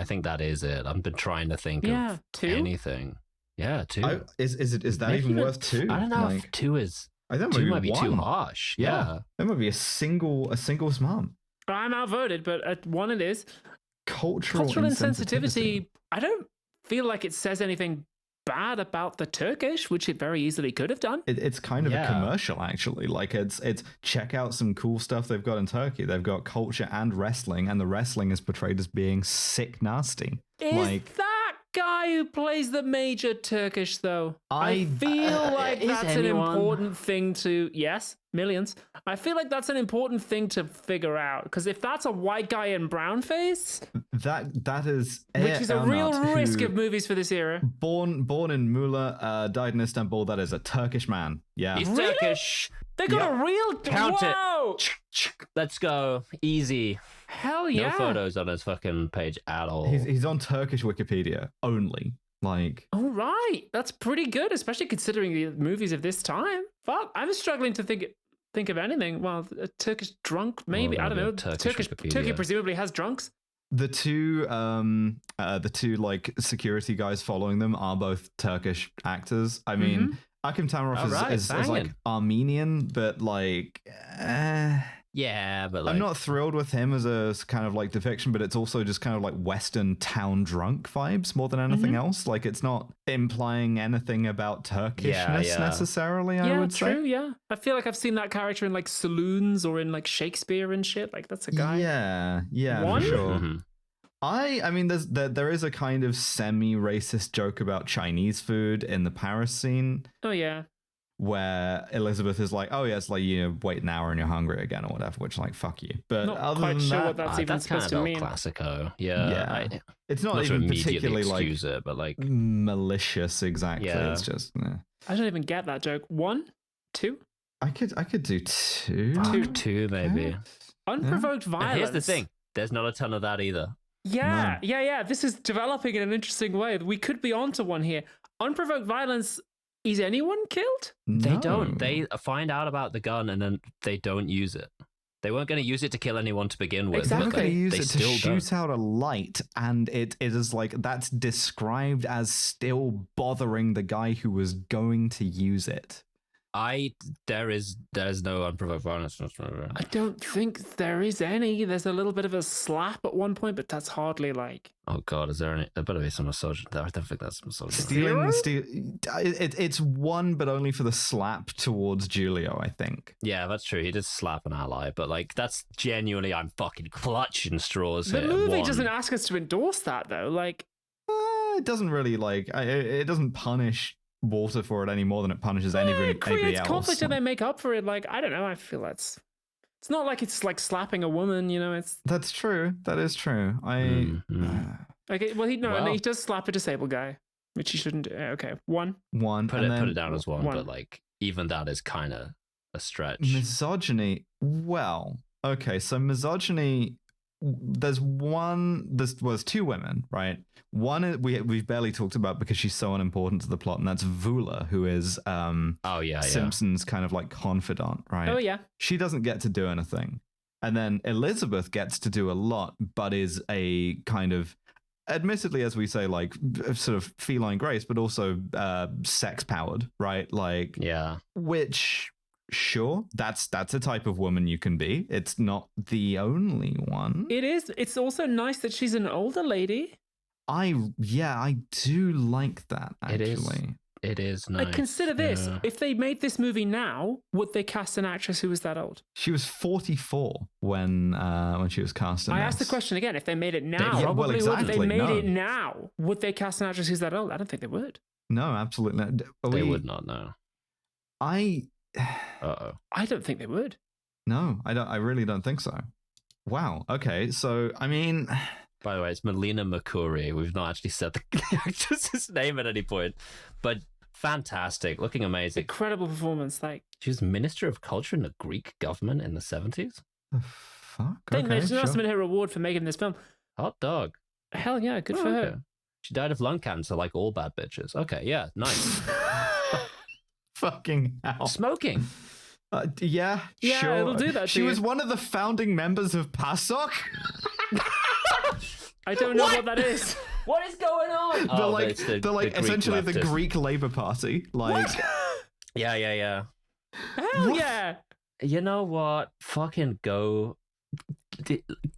think that is it. I've been trying to think of anything. Yeah, 2. Is that maybe even worth 2? I don't know if 2 is. I think 2 might be too harsh. Yeah. That might be a single smart. I'm outvoted, but at 1 it is. Cultural insensitivity. I don't feel like it says anything bad about the Turkish, which it very easily could have done. It's kind of a commercial, actually. Like it's check out some cool stuff they've got in Turkey. They've got culture and wrestling, and the wrestling is portrayed as being sick nasty. Is that guy who plays the major Turkish, though? I feel like that's an important thing to... Yes, millions. I feel like that's an important thing to figure out, because if that's a white guy in brownface... That is... Which is a real risk of movies for this era. Born in Muğla, died in Istanbul. That is a Turkish man. Yeah. He's Turkish. They got a real... Count it. Let's go. Easy. Hell yeah. No photos on his fucking page at all. He's on Turkish Wikipedia only. Like, all right, that's pretty good, especially considering the movies of this time. Fuck, I'm struggling to think of anything. Well, a Turkish drunk, maybe. I don't know. Turkey presumably has drunks. The two like security guys following them are both Turkish actors. I mean, Akim Tamarov is like Armenian, but like. Yeah, but like, I'm not thrilled with him as a kind of like depiction, but it's also just kind of like Western town drunk vibes more than anything else. Like, it's not implying anything about Turkishness necessarily, I would say. Yeah. I feel like I've seen that character in like saloons or in like Shakespeare and shit. Like, that's a guy. Yeah, for sure. I mean, there is a kind of semi-racist joke about Chinese food in the Paris scene. Oh, yeah. Where Elizabeth is like, oh yeah, it's like, wait an hour and you're hungry again or whatever, which like, fuck you. But not other quite than sure that, what that's even supposed to mean. Classico. Yeah. It's not even particularly like it, but like malicious exactly. Yeah. It's just I don't even get that joke. 1, 2? I could do 2. 2 maybe. Unprovoked violence. And here's the thing. There's not a ton of that either. Yeah. This is developing in an interesting way. We could be onto one here. Unprovoked violence. Is anyone killed? No. They don't. They find out about the gun and then they don't use it. They weren't going to use it to kill anyone to begin with. Exactly. But they use it to shoot out a light, and it is like that's described as still bothering the guy who was going to use it. There's no unprovoked violence. I don't think there is any. There's a little bit of a slap at one point, but that's hardly like. Oh God, is there any? There better be some misogyny. I don't think that's misogyny. It's 1, but only for the slap towards Giulio, I think. Yeah, that's true. He did slap an ally, but like that's genuinely, I'm fucking clutching straws. The movie doesn't ask us to endorse that though. Like, it doesn't really like. It doesn't punish Walter for it any more than it punishes anybody else. It creates conflict and they make up for it. Like, I don't know. I feel it's not like it's like slapping a woman, That's true. That is true. He does slap a disabled guy, which he shouldn't do. Okay, 1. Put it down as 1, but like even that is kind of a stretch. Misogyny. Well, okay, so misogyny. There's 2 women, right? One we've barely talked about because she's so unimportant to the plot, and that's Vula, who is Simpson's kind of like confidant, right? Oh yeah. She doesn't get to do anything. And then Elizabeth gets to do a lot, but is a kind of, admittedly, as we say, like sort of feline grace, but also sex powered, right? Like, yeah. Which sure, that's a type of woman you can be. It's not the only one. It is. It's also nice that she's an older lady. I do like that, actually. It is nice. Like, consider this. Yeah. If they made this movie now, would they cast an actress who was that old? She was 44 when she was cast in I this. asked the question again. If they made it now, well, exactly, if they made no. it now, would they cast an actress who's that old? I don't think they would. No, absolutely not. They would not know. I don't think they would. No, I don't. I really don't think so. Wow. Okay. So, I mean, by the way, it's Melina Mercouri. We've not actually said the actress's name at any point, but fantastic, looking amazing. Incredible performance. Like, she was Minister of Culture in the Greek government in the 70s. The fuck? I think she must have sure. been her reward for making this film. Hot dog. Hell yeah, good for her. She died of lung cancer like all bad bitches. Okay, yeah, nice. Fucking hell. Smoking. Yeah, sure. It'll do that. She was one of the founding members of PASOK. I don't know what that is. What is going on? They're like essentially the Greek Labour Party. Like, yeah. Hell yeah. You know what? Fucking go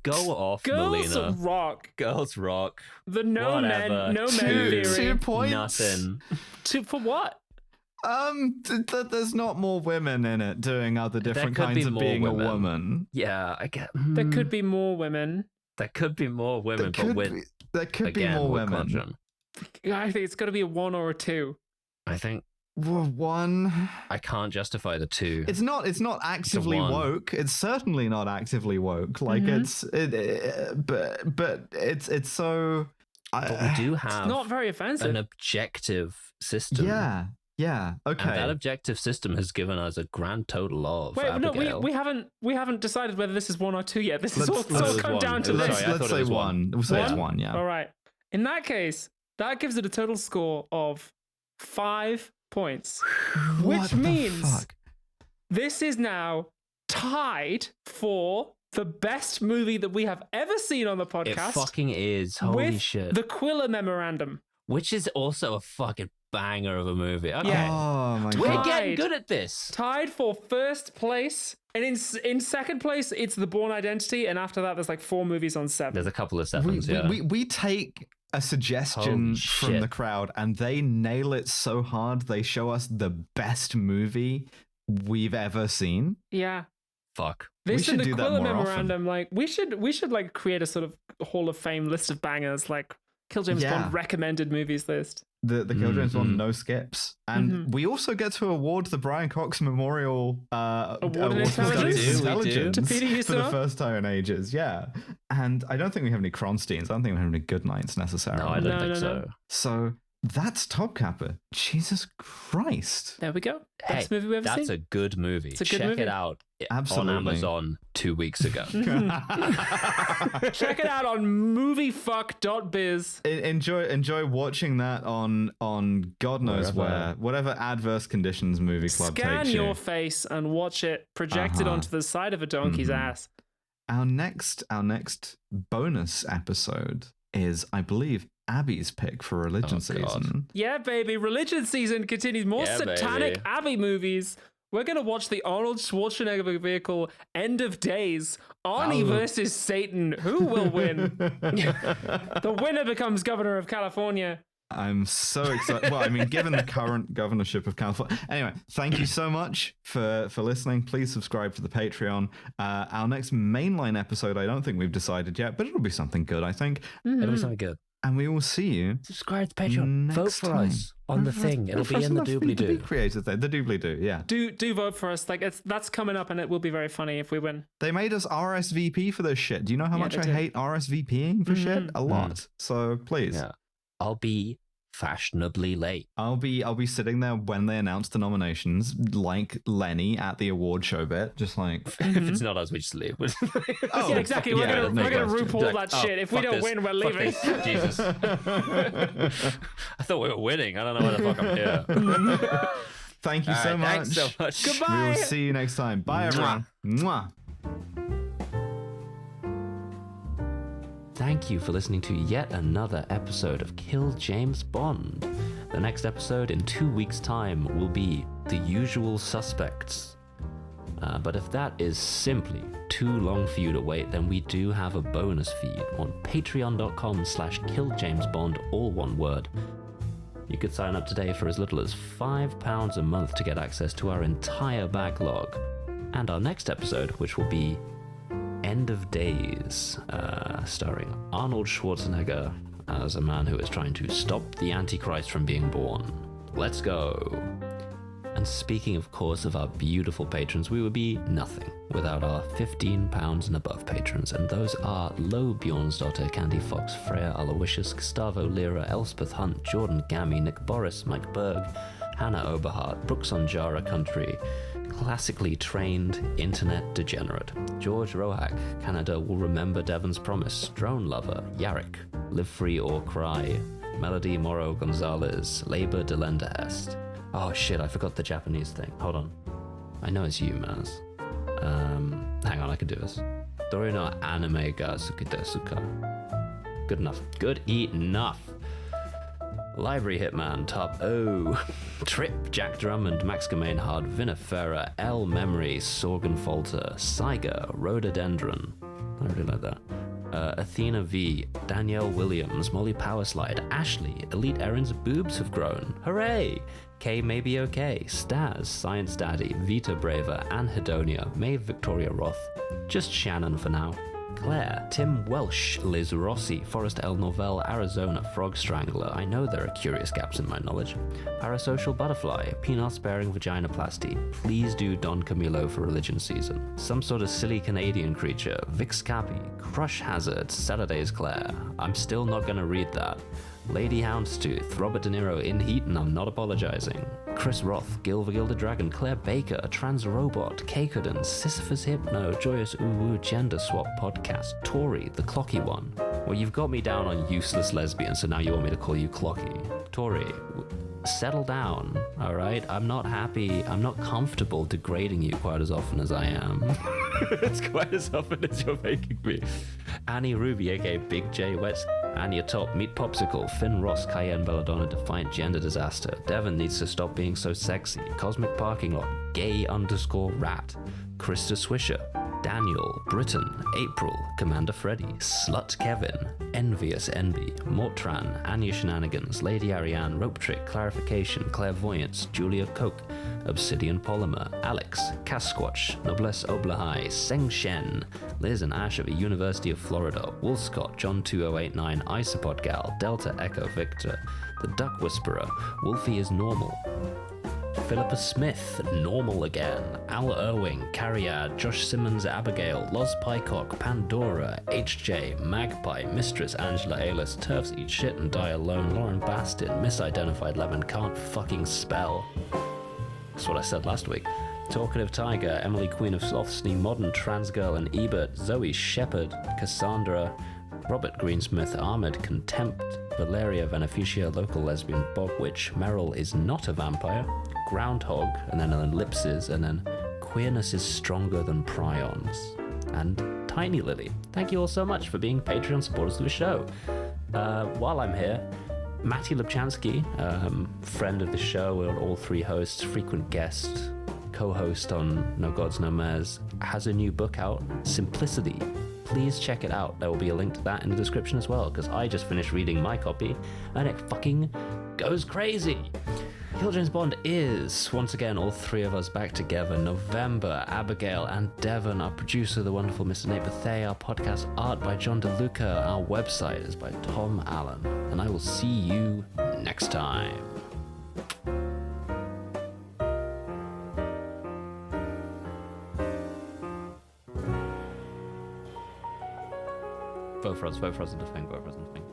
off, Girls Melina. rock. Girls rock. The no men theory. 2 points. Nothing. For what? There's not more women in it doing other different kinds of being a woman. Yeah, I get. There could be more women. There could be more women, there could be more women. I think it's got to be a 1 or a 2. I think 1. I can't justify the 2. It's not actively woke. It's certainly not actively woke. Like but it's so. But we do have it's not very offensive. an objective system. Yeah. Okay. And that objective system has given us a grand total of. Wait, Abigail. no, we haven't decided whether this is 1 or 2 yet. This is all come down to let's, this. let's say 1. We'll say it's 1. Yeah. All right. In that case, that gives it a total score of 5 points, which means this is now tied for the best movie that we have ever seen on the podcast. It fucking is. Holy with shit. The Quiller Memorandum. Which is also a fucking banger of a movie. Okay. Yeah. Oh my We're god. getting good at this. Tied for first place. And in second place, it's The Bourne Identity. And after that, there's like 4 movies on 7. There's a couple of 7s, we take a suggestion from the crowd and they nail it so hard they show us the best movie we've ever seen. Yeah. Fuck. This we and should the do that Quiller more Memorandum, like we should like create a sort of Hall of Fame list of bangers, like Kill James Bond recommended movies list. The Kill James Bond no skips. And we also get to award the Brian Cox Memorial Award in Intelligence to Peter for the Ustinov? first time in ages. Yeah. And I don't think we have any Kronsteins. I don't think we have any good nights necessarily. No, I don't think so. So that's Topkapi. Jesus Christ. There we go. Hey, Best movie we've ever that's seen. a good movie. It's a good Check movie. it out Absolutely. on Amazon 2 weeks ago. Check it out on moviefuck.biz. Enjoy watching that on God knows where, whatever adverse conditions movie club Scan takes you. your face and watch it projected onto the side of a donkey's ass. Our next bonus episode is, I believe, Abby's pick for religion season. Yeah, baby. Religion season continues. More satanic baby. Abby movies. We're going to watch the Arnold Schwarzenegger vehicle End of Days. Arnie versus Satan. Who will win? The winner becomes governor of California. I'm so excited. Well, I mean, given the current governorship of California. Anyway, thank you so much for listening. Please subscribe to the Patreon. Our next mainline episode, I don't think we've decided yet, but it'll be something good, I think. It'll be something good. And we will see you. Subscribe to Patreon. Vote for us on the thing. It'll be in the doobly-doo. The bCreator thing. The doobly-doo, yeah. Do vote for us. Like that's coming up, and it will be very funny if we win. They made us RSVP for this shit. Do you know how much I hate RSVPing for shit? A lot. So please. Yeah. I'll be fashionably late. I'll be sitting there when they announce the nominations, like Lenny at the award show bit, just like If it's not us, we just leave. Yeah, exactly. We're gonna RuPaul that shit. If we don't win, we're leaving. Jesus. I thought we were winning. I don't know why the fuck I'm here. Thank you so much. Thanks so much. Goodbye. We will see you next time. Bye, everyone. Mwah. Thank you for listening to yet another episode of Kill James Bond. The next episode in 2 weeks' time will be The Usual Suspects. But if that is simply too long for you to wait, then we do have a bonus feed on patreon.com/killjamesbond, all one word. You could sign up today for as little as £5 a month to get access to our entire backlog. And our next episode, which will be End of Days, starring Arnold Schwarzenegger as a man who is trying to stop the Antichrist from being born. Let's go! And speaking, of course, of our beautiful patrons, we would be nothing without our £15 and above patrons, and those are Lo Bjornsdotter, Candy Fox, Freya Aloysius, Gustavo Lira, Elspeth Hunt, Jordan Gammy, Nick Boris, Mike Berg, Hannah Oberhart, Brooks on Jara Country, Classically Trained Internet Degenerate, George Rohack, Canada Will Remember Devon's Promise, Drone Lover, Yarrick, Live Free or Cry, Melody Moro Gonzalez, Labor Delenderhest. Oh shit, I forgot the Japanese thing. Hold on. I know it's you, Maz. Hang on, I can do this. Dori no anime ga suki desu ka? Good enough. Good enough. Library Hitman, Top O, Trip, Jack Drummond, Max Gemainhard, Vinifera, L Memory, Sorgenfalter, Saiga, Rhododendron. I really like that. Athena V, Danielle Williams, Molly Powerslide, Ashley, Elite Erin's boobs have grown. Hooray! K May Be Okay, Staz, Science Daddy, Vita Braver, Anne Hedonia, Maeve Victoria Roth, just Shannon for now. Claire, Tim Welsh, Liz Rossi, Forrest L. Novell, Arizona, Frog Strangler. I know there are curious gaps in my knowledge. Parasocial Butterfly, Penile Sparing Vaginoplasty. Please do Don Camilo for religion season. Some sort of silly Canadian creature. Vix Cappy, Crush Hazard, Saturday's Claire. I'm still not gonna read that. Lady Houndstooth, Robert De Niro in Heat and I'm not apologizing. Chris Roth, Gilva Gilded Dragon, Claire Baker, Trans Robot, Kakoden, Sisyphus Hypno, Joyous Uwu, Gender Swap Podcast, Tori, the Clocky One. Well, you've got me down on useless lesbian, so now you want me to call you Clocky. Tori, settle down, alright? I'm not happy, I'm not comfortable degrading you quite as often as I am. It's quite as often as you're making me. Annie Ruby, aka Big J Wets, Anya Top, Meat Popsicle, Finn Ross, Cayenne Belladonna, Defiant Gender Disaster, Devon needs to stop being so sexy, Cosmic Parking Lot, Gay_rat, Krista Swisher, Daniel, Britain, April, Commander Freddy, Slut Kevin, Envious Envy, Mortran, Anya Shenanigans, Lady Ariane, Rope Trick, Clarification, Clairvoyance, Julia Coke, Obsidian Polymer, Alex, Casquatch, Noblesse Oblahai, Seng Shen, Liz and Ash of the University of Florida, Woolscott, John 2089, Isopod Gal, Delta Echo Victor, The Duck Whisperer, Wolfie is Normal, Philippa Smith, Normal Again, Al Irving, Carriad, Josh Simmons, Abigail, Loz Pycock, Pandora, HJ, Magpie, Mistress Angela Aylis, Turfs Eat Shit and Die Alone, Lauren Bastin, Misidentified Lemon, Can't Fucking Spell. That's what I said last week. Talkative Tiger, Emily Queen of Slothsney, Modern Trans Girl and Ebert, Zoe Shepherd, Cassandra, Robert Greensmith, Ahmed Contempt, Valeria Beneficia, Local Lesbian, Bob Witch, Meryl is not a vampire, Groundhog, and then an ellipses, and then Queerness is Stronger Than Prions, and Tiny Lily. Thank you all so much for being Patreon supporters of the show. While I'm here, Matty Lubchansky, friend of the show, we're all three hosts, frequent guest, co-host on No Gods No Mares, has a new book out, Simplicity. Please check it out. There will be a link to that in the description as well, because I just finished reading my copy, and it fucking goes crazy. Kill James Bond is, once again, all three of us back together. November, Abigail and Devon, our producer, the wonderful Mr. Nate Bethea, our podcast art by John DeLuca, our website is by Tom Allen, and I will see you next time. Vote for us and defend, vote for us and defend.